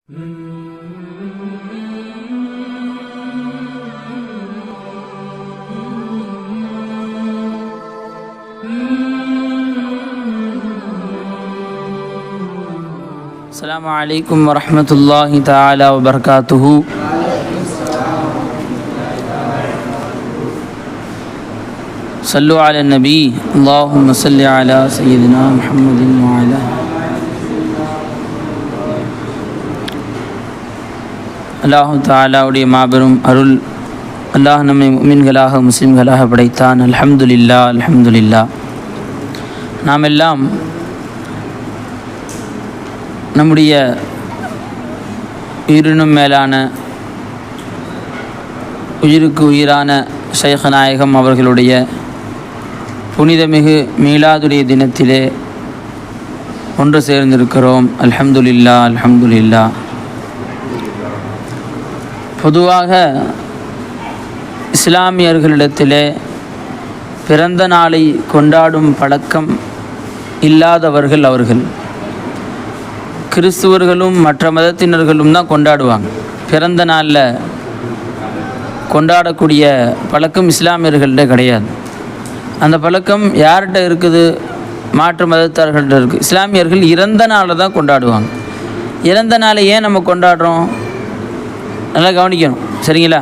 السلام عليكم ورحمة الله تعالى وبركاته. صلوا على النبي. اللهم صل على سيدنا محمد وعلى அல்லாஹு தஆலாவுடைய மாபெரும் அருள். அல்லாஹ் நம்மை முஃமின்களாக முஸ்லிம்களாக படைத்தான். அல்ஹம்துலில்லாஹ் அல்ஹம்துலில்லாஹ். நாம் எல்லாம் நம்முடைய உயிரினும் மேலான உயிருக்கு உயிரான ஷைഖ் நாயகம் அவர்களுடைய புனிதமிகு மீலாதுடைய தினத்திலே ஒன்று சேர்ந்திருக்கிறோம். அல்ஹம்துலில்லாஹ் அல்ஹம்துலில்லாஹ். பொதுவாக இஸ்லாமியர்களிடத்திலே பிறந்த நாளை கொண்டாடும் பழக்கம் இல்லாதவர்கள் அவர்கள். கிறிஸ்துவர்களும் மற்ற மதத்தினர்களும் தான் கொண்டாடுவாங்க. பிறந்த நாளில் கொண்டாடக்கூடிய பழக்கம் இஸ்லாமியர்கள்ட்ட கிடையாது. அந்த பழக்கம் யார்கிட்ட இருக்குது? மாற்று மதத்தார்கள்ட்ட இருக்குது. இஸ்லாமியர்கள் இறந்த நாளை தான் கொண்டாடுவாங்க. இறந்த நாளை ஏன் நம்ம கொண்டாடுறோம்? நல்லா கவனிக்கணும், சரிங்களா?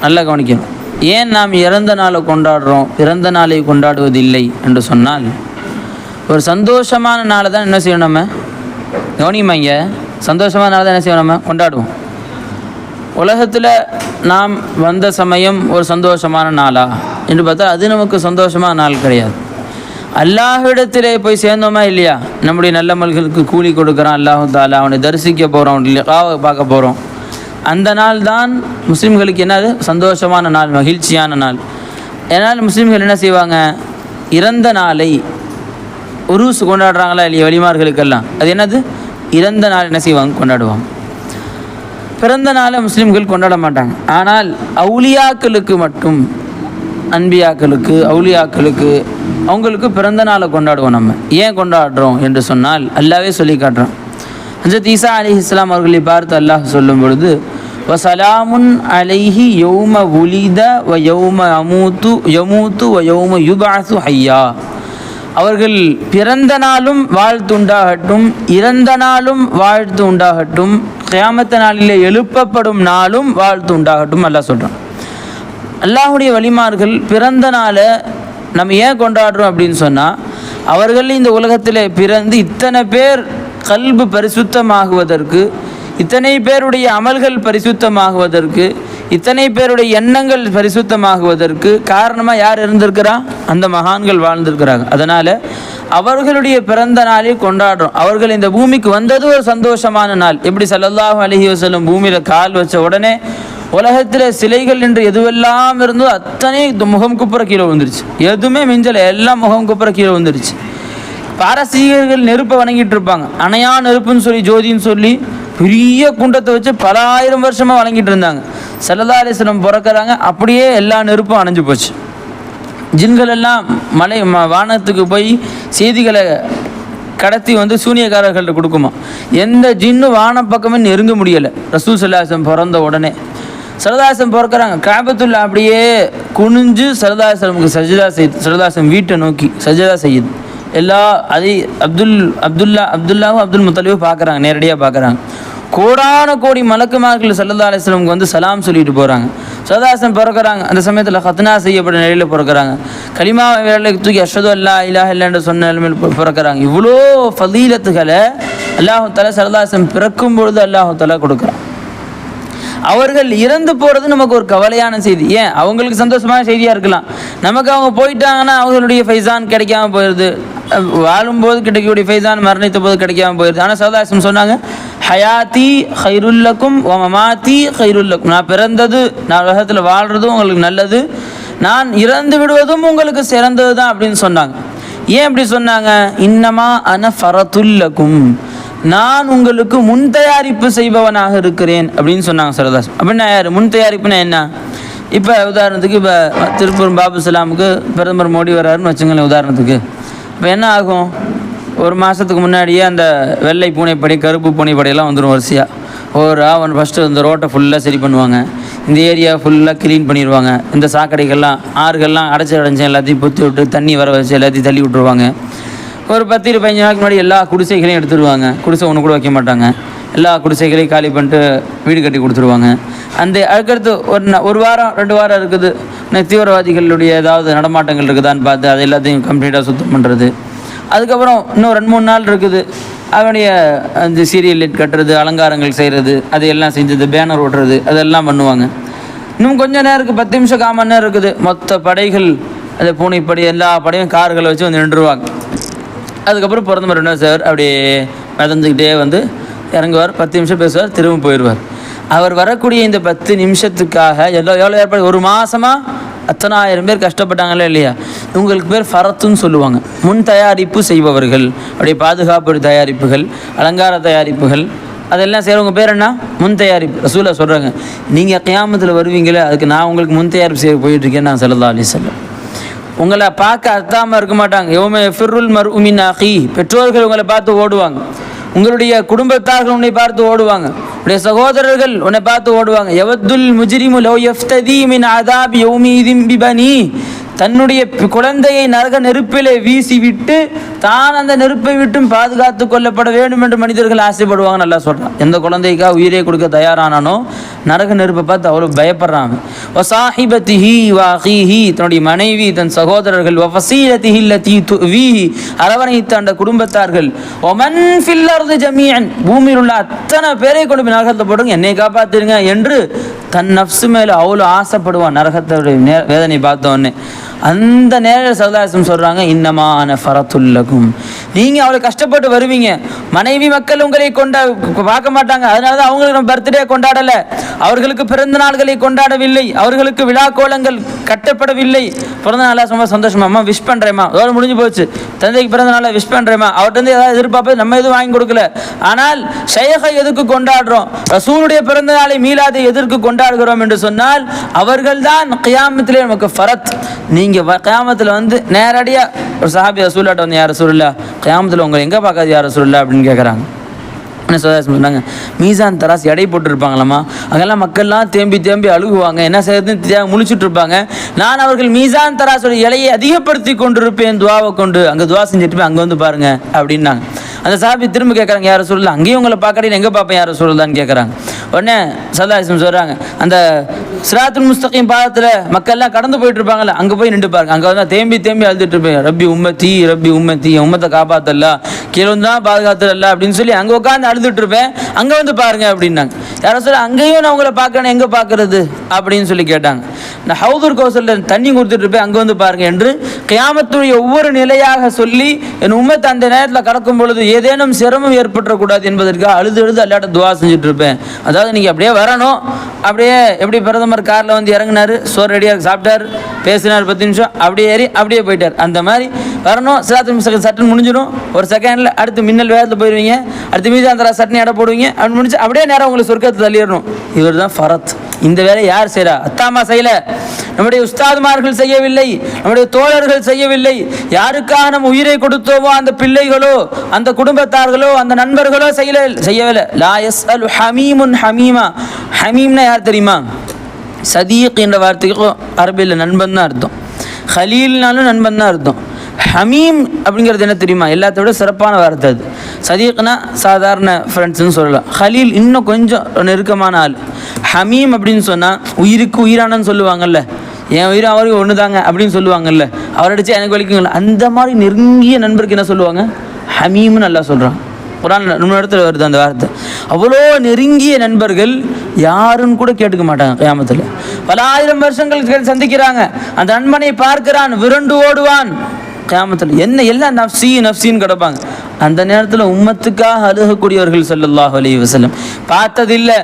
நல்லா கவனிக்கணும். ஏன் நாம் இறந்த நாளை கொண்டாடுறோம், பிறந்த நாளை கொண்டாடுவதில்லை என்று சொன்னால், ஒரு சந்தோஷமான நாளை தான் என்ன செய்யணும் நம்ம? கவனிமாங்க, சந்தோஷமான நாள் தான் என்ன செய்வோம்? நம்ம கொண்டாடுவோம். உலகத்தில் நாம் வந்த சமயம் ஒரு சந்தோஷமான நாளா என்று பார்த்தா அது நமக்கு சந்தோஷமான நாள் கிடையாது. அல்லாஹ்விடத்திலே போய் சேர்ந்தோமா இல்லையா? நம்முடைய நல்லமல்களுக்கு கூலி கொடுக்குறான் அல்லாஹு தாலா. அவனை தரிசிக்க போகிறோம், லிகாவை பார்க்க போகிறோம். அந்த நாள் தான் முஸ்லீம்களுக்கு என்னது? சந்தோஷமான நாள், மகிழ்ச்சியான நாள். ஏன்னால் முஸ்லீம்கள் என்ன செய்வாங்க? இறந்த நாளை உருஸ் கொண்டாடுறாங்களா இல்லையா? வலிமார்களுக்கெல்லாம் அது என்னது? இறந்த நாள் என்ன செய்வாங்க? கொண்டாடுவாங்க. பிறந்த நாளை முஸ்லீம்கள் கொண்டாட மாட்டாங்க. ஆனால் அவுலியாக்களுக்கு மட்டும், அன்பியாக்களுக்கு, அவுலியாக்களுக்கு, அவங்களுக்கு பிறந்த நாளை கொண்டாடுவோம். நம்ம ஏன் கொண்டாடுறோம் என்று சொன்னால் அல்லாவே சொல்லி காட்டுறோம். ஹஜ்ரத் ஈசா அலைஹிஸ்ஸலாம் அவர்களை பார்த்து அல்லாஹ் சொல்லும் பொழுது, வசலாமுன் அலைஹி யௌம உலித வ யௌம யமூத்து வ யௌம யுபஅஸு ஹய்யா. அவர்கள் பிறந்த நாளும் வாழ்த்து உண்டாகட்டும், இறந்த நாளும் வாழ்த்து உண்டாகட்டும், கியாமத் நாளிலே எழுப்பப்படும் நாளும் வாழ்த்து உண்டாகட்டும் அல்லாஹ் சொல்கிறான். அல்லாஹுடைய வலிமார்கள் பிறந்த நாளை நம்ம ஏன் கொண்டாடுறோம் அப்படின்னு சொன்னால், அவர்கள் இந்த உலகத்தில் பிறந்து இத்தனை பேர் கல்பு பரிசுத்தமாகுவதற்கு, இத்தனை பேருடைய அமல்கள் பரிசுத்தமாகுவதற்கு, இத்தனை பேருடைய எண்ணங்கள் பரிசுத்தமாகுவதற்கு காரணமாக யார் இருந்திருக்கிறா? அந்த மகான்கள் வாழ்ந்திருக்கிறாங்க. அதனால் அவர்களுடைய பிறந்த நாளை கொண்டாடுறோம். அவர்கள் இந்த பூமிக்கு வந்தது ஒரு சந்தோஷமான நாள். எப்படி ஸல்லல்லாஹு அலைஹி வஸல்லம் பூமியில் கால் வச்ச உடனே உலகத்தில் சிலைகள் என்று எதுவெல்லாம் இருந்தோ அத்தனை முகம் குப்புற கீழே வந்துருச்சு. எதுவுமே மிஞ்சலை, எல்லாம் முகம் குப்புற கீழே வந்துருச்சு. பாரசீகர்கள் நெருப்பை வணங்கிட்டு இருப்பாங்க. அணையா நெருப்புன்னு சொல்லி, ஜோதின்னு சொல்லி பெரிய குண்டத்தை வச்சு பல ஆயிரம் வருஷமாக வணங்கிட்டு இருந்தாங்க. ஸல்லல்லாஹு அலைஹி வஸல்லம் பிறக்கிறாங்க, அப்படியே எல்லா நெருப்பும் அணைஞ்சு போச்சு. ஜின்கள் எல்லாம் மலை வானத்துக்கு போய் செய்திகளை கடத்தி சூனியக்காரர்கள்ட்ட கொடுக்குமா. எந்த ஜின்னு வானம் பக்கமே நெருங்க முடியலை. ரசூல் ஸல்லல்லாஹு அலைஹி வஸல்லம் பிறந்த உடனே ஸல்லல்லாஹு அலைஹி வஸல்லம் பிறக்கிறாங்க. காபத்துல்லா அப்படியே குனிஞ்சு ஸல்லல்லாஹு அலைஹி வஸல்லம் சஜ்தா செய்யுது. ஸல்லல்லாஹு அலைஹி வஸல்லம் வீட்டை நோக்கி சஜ்தா செய்யுது. எல்லா அதை அப்துல்லாவும் அப்துல் முத்தலிவும் பார்க்குறாங்க, நேரடியாக பார்க்குறாங்க. கோடான கோடி மலக்குமார்கள் ஸல்லல்லாஹு அலைஹி வஸல்லம் சலாம் சொல்லிட்டு போகிறாங்க. ஸல்லல்லாஹு அலைஹி வஸல்லம் பிறக்கிறாங்க. அந்த சமயத்தில் ஹத்னா செய்யப்பட்ட நிலையில் பிறக்கிறாங்க. கலிமா வேலைக்கு தூக்கி அஷ்ஹது அல்லா இலாஹ இல்லல்லாஹு சொன்ன நிலைமையில் பிறக்கிறாங்க. இவ்வளோ ஃபதீலத்துகளை அல்லாஹு தஆலா ஸல்லல்லாஹு அலைஹி வஸல்லம் பிறக்கும் பொழுது அல்லாஹு தஆலா கொடுக்குறான். அவர்கள் இறந்து போகிறது நமக்கு ஒரு கவலையான செய்தி. ஏன்? அவங்களுக்கு சந்தோஷமான செய்தியாக இருக்கலாம். நமக்கு அவங்க போயிட்டாங்கன்னா அவங்களுடைய ஃபைசான் கிடைக்காம போயிடுது. வாழும்போது கிடைக்கக்கூடிய ஃபைசான் மரணித்த போது கிடைக்காம போயிடுது. ஆனால் ஸல்லல்லாஹு அலைஹி வஸல்லம் சொன்னாங்க, ஹயாத்தி ஹைருல்லக்கும் வ மமாத்தி ஹைருல்லக்கும். நான் பிறந்தது, நான் உலகத்தில் வாழ்கிறதும் உங்களுக்கு நல்லது, நான் இறந்து விடுவதும் உங்களுக்கு சிறந்தது தான் அப்படின்னு சொன்னாங்க. ஏன் அப்படி சொன்னாங்க? இன்னமா அன ஃபரத்துல்லக்கும், நான் உங்களுக்கு முன் தயாரிப்பு செய்பவனாக இருக்கிறேன் அப்படின்னு சொன்னாங்க ஸல்லல்லாஹு அலைஹி வஸல்லம். அப்படின்னா யார் முன் தயாரிப்புனா என்ன? இப்போ உதாரணத்துக்கு இப்போ திருப்பூர் பாபு சலாமுக்கு பிரதமர் மோடி வர்றாருன்னு வச்சுங்களேன் உதாரணத்துக்கு. இப்போ என்ன ஆகும்? ஒரு மாதத்துக்கு முன்னாடியே அந்த வெள்ளை பூனைப்படை கருப்பு பூனைப்படையெல்லாம் வந்துடும் வரிசையாக. அவன் ஃபஸ்ட்டு இந்த ரோட்டை ஃபுல்லாக சரி பண்ணுவாங்க, இந்த ஏரியா ஃபுல்லாக க்ளீன் பண்ணிடுவாங்க, இந்த சாக்கடைகள்லாம் ஆறுகள்லாம் அடைச்சி எல்லாத்தையும் பொத்தி விட்டு தண்ணி வர வச்சு எல்லாத்தையும் தள்ளி விட்ருவாங்க. ஒரு 10-15 நாளைக்கு முன்னாடி எல்லா குடிசைகளையும் எடுத்துடுவாங்க, குடிசை ஒன்று கூட வைக்க மாட்டாங்க, எல்லா குடிசைகளையும் காலி பண்ணிட்டு வீடு கட்டி கொடுத்துருவாங்க. அந்த அதுக்கடுத்து ஒரு வாரம் 2 வாரம் இருக்குது, தீவிரவாதிகளுடைய ஏதாவது நடமாட்டங்கள் இருக்குதான்னு பார்த்து அது எல்லாத்தையும் கம்ப்ளீட்டாக சுத்தம் பண்ணுறது. அதுக்கப்புறம் இன்னும் 2-3 நாள் இருக்குது, அவனுடைய அந்த சீரியல் லைட் கட்டுறது, அலங்காரங்கள் செய்கிறது, அதையெல்லாம் செஞ்சது, பேனர் ஓட்டுறது, அதெல்லாம் பண்ணுவாங்க. இன்னும் கொஞ்சம் நேரம் இருக்குது, 10 நிமிஷம் 1/4 மணி நேரம் இருக்குது, மொத்த படைகள் அந்த பூனைப்படை எல்லா படையும் கார்களை வச்சு வந்து நின்றுருவாங்க. அதுக்கப்புறம் பிரதமர் என்ன சார் அப்படியே மிதந்துக்கிட்டே வந்து இறங்குவார், 10 நிமிஷம் பேசுவார், திரும்ப போயிடுவார். அவர் வரக்கூடிய இந்த 10 நிமிஷத்துக்காக எவ்வளோ ஏற்பாடு, ஒரு மாதமாக அத்தனாயிரம் பேர் கஷ்டப்பட்டாங்களே இல்லையா? இவங்களுக்கு பேர் ஃபரத்துன்னு சொல்லுவாங்க. முன் தயாரிப்பு செய்பவர்கள், அப்படியே பாதுகாப்பு தயாரிப்புகள், அலங்கார தயாரிப்புகள், அதெல்லாம் செய்கிறவங்க பேர் என்ன? முன் தயாரிப்பு. ரசூலா சொல்கிறாங்க, நீங்கள் கியாமத்தில் வருவீங்களே, அதுக்கு நான் உங்களுக்கு முன் தயாரிப்பு செய்ய போயிட்டுருக்கேன் நான் ஸல்லல்லாஹு அலைஹி வஸல்லம். உங்களை பார்க்க அர்த்தாமல் இருக்க மாட்டாங்க. யௌம யஃபிருல் மர்உ மின் அஹீஹி, பெற்றோர்கள் உங்களை பார்த்து ஓடுவாங்க, உங்களுடைய குடும்பத்தார்கள் உன்னை பார்த்து ஓடுவாங்க, உடைய சகோதரர்கள் உன்னை பார்த்து ஓடுவாங்க. யவத்துல் முஜ்ரிமு லவ் யஃப்ததி மின் அதாப் யௌமிதின் பிபனி, தன்னுடைய குழந்தையை நரக நெருப்பிலே வீசி விட்டு தான் அந்த நெருப்பை விட்டும் பாதுகாத்து கொள்ளப்பட வேண்டும் என்று மனிதர்கள் ஆசைப்படுவாங்க. நல்லா சொல்கிறான். எந்த குழந்தைக்காக உயிரை கொடுக்க தயாரானானோ நரக நெருப்பை பார்த்து அவ்வளோ பயப்படுறாங்க. வசாஹிபத்திஹி வாஹிஹி, தன்னுடைய மனைவி, தன் சகோதரர்கள், வஃபசீலத்திஹி அல்லதி துவீஹி, அரவணைத்த அந்த குடும்பத்தார்கள், ஒமன் ஃபில் அர்தி ஜமீஅன், பூமியில் உள்ள அத்தனை பேரை கொண்டு போய் நரகத்தை போடுங்க, என்னை காப்பாற்றுங்க என்று தன் நஃப்ஸு மேலே அவ்வளோ ஆசைப்படுவான். நரகத்தோடைய வேதனை பார்த்தோன்னே அந்த நேரம் சல்லாசம் சொல்கிறாங்க, இன்னமான ஃபரத்துல்லகும், நீங்கள் அவ்வளோ கஷ்டப்பட்டு வருவீங்க, மனைவி மக்கள் உங்களை பார்க்க மாட்டாங்க, அதனால தான் அவங்களுக்கு நம்ம பர்த்டே கொண்டாடலை, அவர்களுக்கு பிறந்த நாள்களை கொண்டாடவில்லை, அவர்களுக்கு விழா கோலங்கள் கட்டப்படவில்லை. பிறந்த நாளாக ரொம்ப சந்தோஷமாம்மா, விஷ் பண்ணுறேம்மா, அதோடு முடிஞ்சு போச்சு. தந்தைக்கு பிறந்த நாளை விஷ் பண்ணுறேம்மா, அவர்கிட்ட வந்து ஏதாவது எதிர்பார்ப்பது நம்ம எதுவும் வாங்கி கொடுக்கல. ஆனால் ஷைகை எதுக்கு கொண்டாடுறோம்? ரசூலுடைய பிறந்த நாளை மீலாதை எதற்கு கொண்டாடுகிறோம் என்று சொன்னால், அவர்கள்தான் கியாமத்திலே நமக்கு ஃபரத். நீங்கள் கியாமத்தில் வந்து நேரடியாக ஒரு சஹாபி ரசூலுல்லாஹ் வந்து, யார் ரசூலுல்லாஹ், கியாமத்தில் உங்களை எங்கே பார்க்காது யார் ரசூலுல்லாஹ் அப்படின்னு கேட்குறாங்க. என்ன சொன்னாங்க, மீசான் தராஸ் எடை போட்டுருப்பாங்களாம்மா, அங்கெல்லாம் மக்கள்லாம் தேம்பி அழுகுவாங்க, என்ன செய்யறதுன்னு முழிச்சுட்டு இருப்பாங்க. நான் அவர்கள் மீசான் தராஸோட இலையை அதிகப்படுத்தி கொண்டிருப்பேன் துவாவை கொண்டு, அங்கே துவா செஞ்சுட்டு போய் அங்கே வந்து பாருங்க அப்படின்னாங்க. அந்த சாபி திரும்ப கேட்குறாங்க, யார சொல்லலாம், அங்கேயும் உங்களை பார்க்கறேன், எங்கே பார்ப்பேன் யார சொல்லலான்னு கேட்குறாங்க. உடனே சல்லாஹம் சொல்கிறாங்க, அந்த சிராத்துல் முஸ்தகீம் பாதத்தில் மக்கள்லாம் கடந்து போயிட்டு இருப்பாங்கல்ல, அங்கே போய் நின்று பாருங்க, அங்கே வந்து தேம்பி அழுதுட்டு இருப்பேன், ரப்பி உம்மத்தி என் உம்மத்தை காப்பாத்தல்லா, கீழே தான் பாதுகாத்தல்ல அப்படின்னு சொல்லி அங்கே உட்காந்து அழுதுட்டு இருப்பேன், அங்கே வந்து பாருங்க அப்படின்னாங்க. யாரும் சொல்ல, அங்கேயும் நான் உங்களை பார்க்கறேன், எங்கே பார்க்கறது அப்படின்னு சொல்லி கேட்டாங்க. நான் ஹவுதுர் கௌசலில் தண்ணி கொடுத்துட்டு இருப்பேன், அங்கே வந்து பாருங்க என்று கியாமத்துடைய ஒவ்வொரு நிலையாக சொல்லி என் உம்மத்தை அந்த நேரத்தில் கடக்கும் பொழுது ஏதேனும் சிரமம் ஏற்பட்டுறக்கூடாது என்பதற்காக அழுது அல்லாட்ட துவா செஞ்சுட்டு இருப்பேன். அதாவது நீங்கள் அப்படியே வரணும், அப்படியே எப்படி பிரதமர் காரில் வந்து இறங்கினார், சோறு ரெடியாக சாப்பிட்டார், பேசினார் 10 நிமிஷம், அப்படியே ஏறி அப்படியே போயிட்டார், அந்த மாதிரி வரணும். சிராத்துல் சட்டன் முடிஞ்சிடும், ஒரு செகண்டில் அடுத்து மின்னல் வேகத்தில் போயிடுவீங்க, அடுத்து மீது அந்த சட்னி அடை போடுவீங்க, அப்படி முடிச்சு அப்படியே நேரம் உங்களுக்கு சொர்க்கத்தை தள்ளிடணும். இவர் தான் ஃபரத். இந்த வேலை யார் செய்கிறா? அத்தாமா செய்யலை, நம்முடைய உஸ்தாதுமார்கள் செய்யவில்லை, நம்முடைய தோழர்கள் செய்யவில்லை. யாருக்காக நம்ம உயிரை கொடுத்தோமோ அந்த பிள்ளைகளோ அந்த குடும்பத்தார்களோ அந்த நண்பர்களோ செய்யவில்லை. லா யஸ்அலு ஹமீமுன் ஹமீமா. ஹமீம்னா யார் தெரியுமா? சதீக் என்ற வார்த்தைக்கு அரபியில் நண்பன் தான் அர்த்தம், ஹலீல்னாலும் நண்பன் தான் அர்த்தம். ஹமீம் அப்படிங்கிறது என்ன தெரியுமா? எல்லாத்த விட சிறப்பான வார்த்தை அது. சதீக்னா சாதாரண ஃப்ரெண்ட்ஸ்னு சொல்லலாம், ஹலீல் இன்னும் கொஞ்சம் நெருக்கமான ஆள். ஹமீம் அப்படின்னு சொன்னால் உயிருக்கு உயிரானன்னு சொல்லுவாங்கல்ல, என் உயிரும் அவருக்கு ஒன்று தாங்க அப்படின்னு சொல்லுவாங்கல்ல, அவர் அடித்தா எனக்கு வலிக்குங்களா, அந்த மாதிரி நெருங்கிய நண்பருக்கு என்ன சொல்லுவாங்க? ஹமீம்னு நல்லா சொல்கிறான். குர்ஆன் நம்ம இடத்துல வருது அந்த வார்த்தை. அவ்வளோ நெருங்கிய நண்பர்கள் யாருன்னு கூட கேட்டுக்க மாட்டாங்க. கியாமத்தில் பல ஆயிரம் வருஷங்களுக்கு சந்திக்கிறாங்க, அந்த நண்பனை பார்க்கிறான், விரண்டு ஓடுவான். கியாமத்தில் என்ன எல்லாம் நஃப்சின்னு கிடப்பாங்க. அந்த நேரத்தில் உம்மத்துக்காக அழுகக்கூடியவர்கள் ஸல்லல்லாஹு அலைஹி வஸல்லம் பார்த்ததில்லை.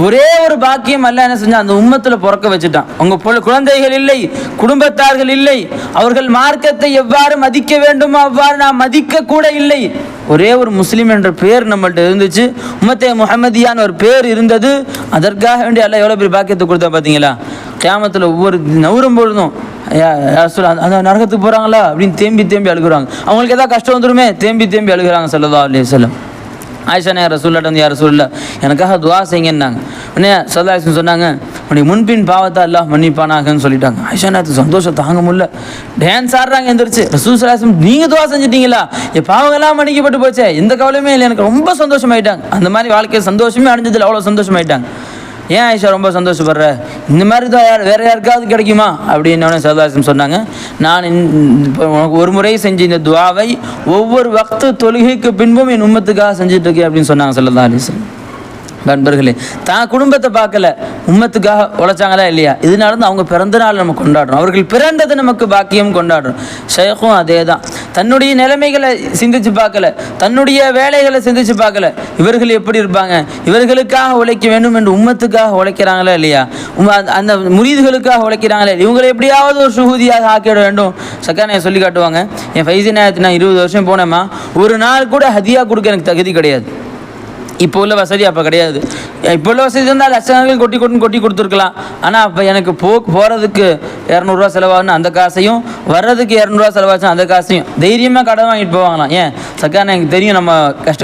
ஒரே ஒரு பாக்கியம் அல்லாஹ் என்ன செஞ்சான்? அந்த உம்மத்தில் பிறக்க வச்சுட்டான். உங்கள் குழந்தைகள் இல்லை, குடும்பத்தார்கள் இல்லை, அவர்கள் மார்க்கத்தை எவ்வாறு மதிக்க வேண்டுமோ அவ்வாறு நாம் மதிக்க கூட இல்லை. ஒரே ஒரு முஸ்லீம் என்ற பேர் நம்மள்ட்ட இருந்துச்சு, உம்மத்தே முஹம்மதியான்னு ஒரு பேர் இருந்தது. அதற்காக வேண்டி அல்லாஹ் எவ்வளோ பெரிய பாக்கியத்தை கொடுத்தா பார்த்தீங்களா? கியாமத்தில் ஒவ்வொரு நவரும் பொழுதும் அந்த நரகத்துக்கு போகிறாங்களா அப்படின்னு தேம்பி அழுகுறாங்க. அவங்களுக்கு எதாவது கஷ்டம் வந்துடுமே தேம்பி அழுகுறாங்க ஸல்லல்லாஹு அலைஹி வஸல்லம். ஆயிஷா நாயகி ரசூலுல்லாஹ் வந்து, யா ரசூலுல்லாஹ் எனக்காக துஆ செய்யுங்கன்னாங்க. உடனே ஸல்லல்லாஹு அலைஹி வஸல்லம் சொன்னாங்க, உன்னுடைய முன்பின் பாவத்தை அல்லாஹ் மன்னிப்பானாகன்னு சொல்லிட்டாங்க. ஆயிஷா நாயகி சந்தோஷம் தாங்க முடியல, டான்ஸ் ஆடுறாங்க எந்திரிச்சு. ரசூல் ஸல்லல்லாஹு அலைஹி வஸல்லம் நீங்கள் துஆ செஞ்சிட்டீங்களா, என் பாவங்கள்லாம் மன்னிக்கப்பட்டு போச்சே, எந்த கவலையுமே இல்லை, எனக்கு ரொம்ப சந்தோஷமாயிட்டாங்க. அந்த மாதிரி வாழ்க்கையை சந்தோஷமே அடைஞ்சதில்லை, அவ்வளோ சந்தோஷமாயிட்டாங்க. ஏன் ஆயிஷா ரொம்ப சந்தோஷப்படுற, இந்த மாதிரி தான் வேறு யாருக்காவது கிடைக்குமா அப்படின்னு ஸல்லல்லாஹு அலைஹி வஸல்லம் சொன்னாங்க. நான் உனக்கு ஒரு முறை செஞ்ச இந்த துஆவை ஒவ்வொரு வக்து தொழுகைக்கு பின்பும் என் உம்மத்துக்காக செஞ்சுட்டு இருக்கேன் அப்படின்னு சொன்னாங்க ஸல்லல்லாஹு அலைஹி வஸல்லம். நண்பர்களே, தான் குடும்பத்தை பார்க்கல, உம்மத்துக்காக உழைச்சாங்களா இல்லையா, இதனால தான் அவங்க பிறந்த நாள் நம்ம கொண்டாடுறோம், அவர்கள் பிறந்தது நமக்கு பாக்கியம் கொண்டாடுறோம். ஷேக்கும் அதே தான், தன்னுடைய நிலைமைகளை சிந்திச்சு பார்க்கல, தன்னுடைய வேலைகளை சிந்திச்சு பார்க்கல, இவர்கள் எப்படி இருப்பாங்க, இவர்களுக்காக உழைக்க வேண்டும் என்று உம்மத்துக்காக உழைக்கிறாங்களா இல்லையா, அந்த முரீதுகளுக்காக உழைக்கிறாங்களே, இவங்களை எப்படியாவது ஒரு சுகூதியாக ஆக்கிட வேண்டும். சக்கானையை சொல்லி காட்டுவாங்க, என் ஃபைசி நேரத்தில் நான் 20 வருஷம் போனேம்மா, ஒரு நாள் கூட ஹதியா கொடுக்க எனக்கு தகுதி கிடையாது. இப்போ உள்ள வசதி அப்போ கிடையாது. இப்போ உள்ள வசதி இருந்தால் லட்சங்கள் கொட்டி கொடுத்துருக்கலாம். ஆனால் அப்போ எனக்கு போகிறதுக்கு 200 ரூபா செலவாகணும், அந்த காசையும் வர்றதுக்கு 200 ரூபா செலவாச்சும் அந்த காசையும் தைரியமாக கடன் வாங்கிட்டு போவாங்களாம். ஏன் சக்கான எனக்கு தெரியும் நம்ம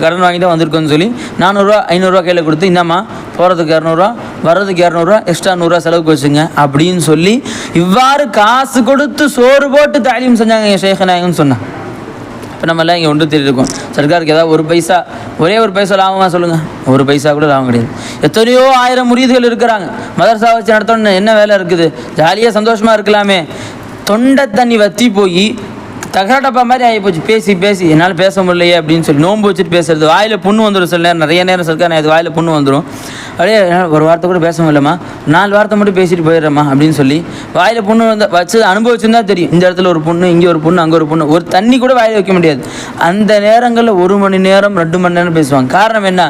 கடன் வாங்கி தான் வந்திருக்கோன்னு சொல்லி 400 ரூபா 500 ரூபா கையில் கொடுத்து, இந்தாம்மா போகிறதுக்கு 200 ரூபா வர்றதுக்கு 200 ரூபா எக்ஸ்ட்ரா 100 ரூபா செலவுக்கு வச்சுங்க அப்படின்னு சொல்லி இவ்வாறு காசு கொடுத்து சோறு போட்டு தாலீம் செஞ்சாங்க என் ஷேக் நாயகன்னு சொன்னான். இப்போ நம்மளாம் இங்கே ஒன்று தெரியிருக்கோம், சர்க்காருக்கு ஏதாவது ஒரே ஒரு பைசா லாபமாக சொல்லுங்கள், ஒரு பைசா கூட லாபம் கிடையாது. எத்தனையோ 1000 முரீதுகள் இருக்கிறாங்க, மதரசா வச்சு நடத்தணும்னு என்ன வேலை இருக்குது, ஜாலியாக சந்தோஷமாக இருக்கலாமே. தொண்டை தண்ணி வற்றி போய் தகராட்டப்பா மாதிரி ஆகி போச்சு, பேசி என்னால் பேச முடியலையே அப்படின்னு சொல்லி நோன்பு வச்சுட்டு பேசுறது, வாயில் புண்ணு வந்துடும். சில நேரம் நிறைய நேரம் சர்க்கார் அது வாயில் புண்ணு வந்துடும். அப்படியே ஒரு வார்த்தை கூட பேச முடியலம்மா, 4 வார்த்தை மட்டும் பேசிட்டு போயிடுறேம்மா அப்படின்னு சொல்லி வாயில் புண்ணு வச்சு அனுபவிச்சுருந்தா தெரியும். இந்த இடத்துல ஒரு புண்ணு, இங்கே ஒரு புண்ணு, அங்கே ஒரு புண்ணு, ஒரு தண்ணி கூட வாயில் வைக்க முடியாது. அந்த நேரங்களில் 1 மணி நேரம் 2 மணி நேரம் பேசுவாங்க. காரணம் என்ன,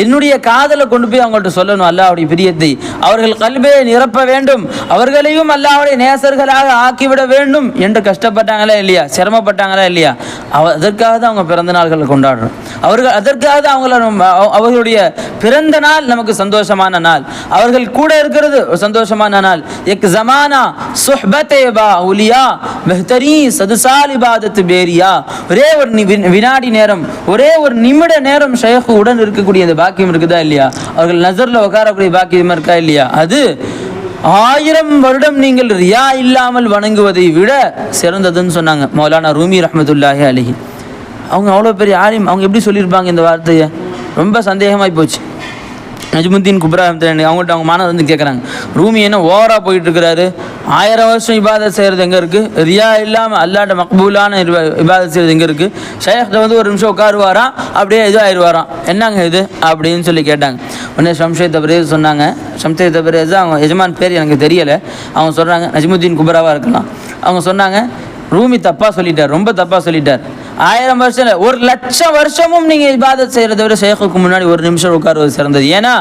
என்னுடைய காதலை கொண்டு போய் அவங்கள்ட்ட சொல்லணும், அல்லாஹ்வுடைய பிரியத்தை அவர்கள் கல்பை நிரப்ப வேண்டும், அவர்களையும் அல்லாஹ்வுடைய நேசர்களாக ஆக்கிவிட வேண்டும் என்று கஷ்டப்பட்டாங்களா இல்லையா, சிரமப்பட்டாங்களா இல்லையா, அதற்காக தான் அவங்க பிறந்த நாள்களை கொண்டாடுறோம். அதற்காக தான் அவர்களுடைய பிறந்த நாள் நமக்கு சந்தோஷமான நாள், அவர்கள் கூட இருக்கிறது சந்தோஷமான நாள். எக் ஜமானா சுஹ்பத்தே பா உலியா பெஹ்தரி சதுசால் இபாதத் பேரியா, ஒரே ஒரு வினாடி நேரம், ஒரே ஒரு நிமிட நேரம் ஷேக் உடன் இருக்கக்கூடிய அந்த பாக்கியம் இருக்குதா இல்லையா, அவர்கள் நசர்ல உட்காரக்கூடிய பாக்கியம் இருக்கா இல்லையா, அது 1000 வருடம் நீங்கள் ரியா இல்லாமல் வணங்குவதை விட சிறந்ததுன்னு சொன்னாங்க மௌலானா ரூமி ரஹ்மத்துல்லாஹி அலைஹி. அவங்க அவ்வளோ பெரிய ஆலிம், அவங்க எப்படி சொல்லியிருப்பாங்க இந்த வார்த்தையை, ரொம்ப சந்தேகமாகி போச்சு. நஜ்முத்தீன் குப்ரா அவங்கள்ட்ட அவங்க மாணவர் வந்து கேட்குறாங்க, ரூமி என்ன ஓவராக போயிட்டு இருக்கிறாரு, 1000 வருஷம் இபாதத் செய்கிறது எங்கே இருக்குது, ரியா இல்லாமல் அல்லாட்ட மக்பூலான இபாதத் செய்கிறது எங்கே இருக்குது, ஷேக்கிட்ட வந்து ஒரு நிமிஷம் உட்காருவாராம், அப்படியே இது ஆயிடுவாராம், என்னங்க இது அப்படின்னு சொல்லி கேட்டாங்க. உடனே ஷம்ஷே தபரேஸ் சொன்னாங்க. ஷம்ஷே தபரேஸ் அவங்க எஜமான் பேர் எனக்கு தெரியலை, அவங்க சொல்கிறாங்க நஜ்முத்தீன் குப்ராவாக இருக்கலாம். அவங்க சொன்னாங்க ரூமி தப்பாக சொல்லிட்டார், ரொம்ப தப்பாக சொல்லிட்டார். 1000 வருஷம் இல்லை, 1,00,000 வருஷமும் நீங்கள் இபாதத் செய்கிறத விட ஷேக்குக்கு முன்னாடி 1 நிமிஷம் உட்காருவது சிறந்தது. ஏன்னா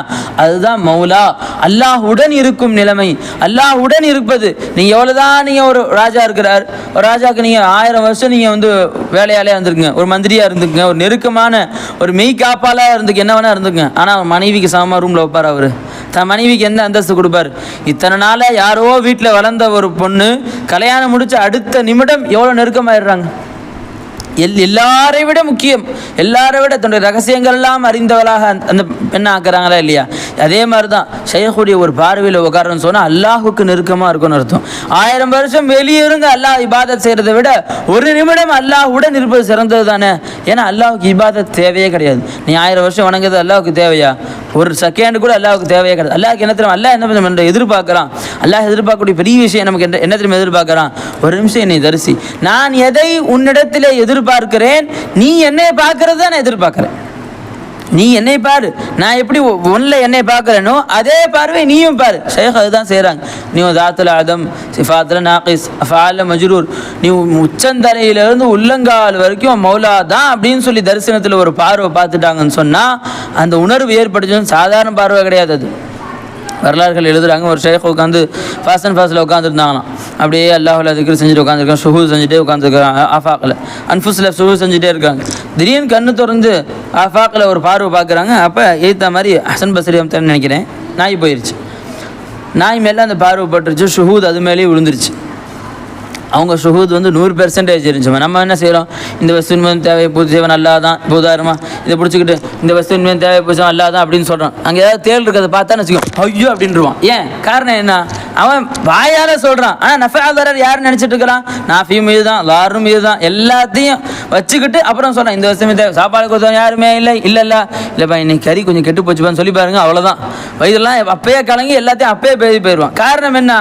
அதுதான் மௌலா, அல்லாஹுடன் இருக்கும் நிலைமை, அல்லாஹுடன் இருப்பது. நீங்கள் எவ்வளோதான் நீங்கள் ஒரு ராஜா இருக்கிறார், ஒரு ராஜாவுக்கு நீங்கள் 1000 வருஷம் நீங்கள் வந்து வேலையாலே இருந்துருக்குங்க, ஒரு மந்திரியாக இருந்துக்குங்க, ஒரு நெருக்கமான ஒரு மெய் காப்பாலாக இருந்துக்கு, என்ன வேணா இருந்துக்குங்க. ஆனால் மனைவிக்கு சமமாக ரூமில் வைப்பார் அவர், தன் மனைவிக்கு எந்த அந்தஸ்து கொடுப்பார். இத்தனை நாளாக யாரோ வீட்டில் வளர்ந்த ஒரு பொண்ணு கல்யாணம் முடிச்ச அடுத்த நிமிடம் எவ்வளோ நெருக்கமாயிடுறாங்க. எல்லாரை விட முக்கியம், எல்லாரை விட தன்னுடைய ரகசியங்கள் எல்லாம் அறிந்தவளாக அந்த பெண்ணை ஆக்குறாங்களா இல்லையா. அதே மாதிரி தான் ஷேக்குடைய ஒரு பார்வையில் உட்காரன்னு சொன்னால் அல்லாஹுக்கு நெருக்கமாக இருக்கும்னு அர்த்தம். 1000 வருஷம் வெளியே இருங்க அல்லாஹ் இபாதத் செய்கிறத விட 1 நிமிடம் அல்லாஹுடன் இருப்பது சிறந்தது தானே. ஏன்னா அல்லாஹுக்கு இபாதத் தேவையே கிடையாது. நீ 1000 வருஷம் வணங்குறது அல்லாஹுக்கு தேவையா, ஒரு செகண்ட் கூட அல்லாஹுக்கு தேவையே கிடையாது. அல்லாஹுக்கு என்ன தெரியும், அல்லாஹ் என்ன எதிர்பார்க்குறான், அல்லாஹ் எதிர்பார்க்கக்கூடிய பெரிய விஷயம் நமக்கு என்ன தெரியும் எதிர்பார்க்குறான், ஒரு நிமிஷம் என்னை தரிசி, நான் எதை உன்னிடத்திலே எதிர்பார்க்கிறேன், நீ என்னை பார்க்கறது தான் நான் எதிர்பார்க்கிறேன். நீ என்னை பாரு, நான் எப்படி ஒன்றில் என்னை பார்க்குறேனோ அதே பார்வை நீயும் பாரு. ஷேக் அதுதான் செய்கிறாங்க. நீ தாத்துல ஆதம் சிஃபாத்தில் நாகிஸ் அஃபால மஜ்ரூர், நீ உச்சந்தலையிலேருந்து உள்ளங்கால் வரைக்கும் மௌலா தான் அப்படின்னு சொல்லி தரிசனத்தில் ஒரு பார்வை பார்த்துட்டாங்கன்னு சொன்னால் அந்த உணர்வு ஏற்படுச்சுன்னு சாதாரண பார்வை கிடையாது. அது வரலாறுகள் எழுதுகிறாங்க. ஒரு ஷேக் உட்காந்து ஃபாஸில் உட்காந்துருந்தாங்களாம், அப்படியே அல்லாஹ்ல திக்ர் செஞ்சுட்டு உட்காந்துருக்காங்க, ஷுஹூத் செஞ்சுட்டே உட்காந்துருக்காங்க. ஆஃபாக்கில் அன்ஃபுஸில் ஷுஹூத் செஞ்சுட்டே இருக்காங்க. திடீர்னு கண்ணு திறந்து ஆஃபாக்கில் ஒரு பார்வை பார்க்குறாங்க. அப்போ ஏற்ற மாதிரி ஹசன் பஸ்ரி அம்தான் நினைக்கிறேன், நாய் போயிடுச்சு. நாய் மேலே அந்த பார்வை பட்டுருச்சு, ஷுஹூத் அது மேலேயே விழுந்துருச்சு. அவங்க ஷுஹூத் வந்து 100% இருந்துச்சு. நம்ம என்ன செய்கிறோம், இந்த வஸ்துவின் தேவையை பூர்த்தி செய்வன் அல்லா தான். இப்போ உதாரணமாக இதை பிடிச்சிக்கிட்டு இந்த வஸ்துவின் தேவையை பூர்த்தி அல்லா தான் அப்படின்னு சொல்கிறான். அங்கே ஏதாவது தேள் இருக்கிறத பார்த்தா வச்சுக்கோ ஐயோ அப்படின்ட்டுருவான். ஏன் காரணம் என்ன, அவன் வாயால் சொல்கிறான். ஆனால் நஃபாதரர் யாருன்னு நினச்சிட்டு இருக்கிறான், நாஃபியும் மீது தான், லாரும் மீது தான், எல்லாத்தையும் வச்சுக்கிட்டு அப்புறம் சொல்கிறான் இந்த வஸ்துவின் தேவை. சாப்பாடு கொடுத்தவன் யாருமே இல்லைப்பா இன்னைக்கு கறி கொஞ்சம் கெட்டு போச்சுப்பான்னு சொல்லி பாருங்க, அவ்வளோதான். வயதெல்லாம் அப்பயே கலங்கி எல்லாத்தையும் அப்பயே பேசி போயிடுவான். காரணம் என்ன,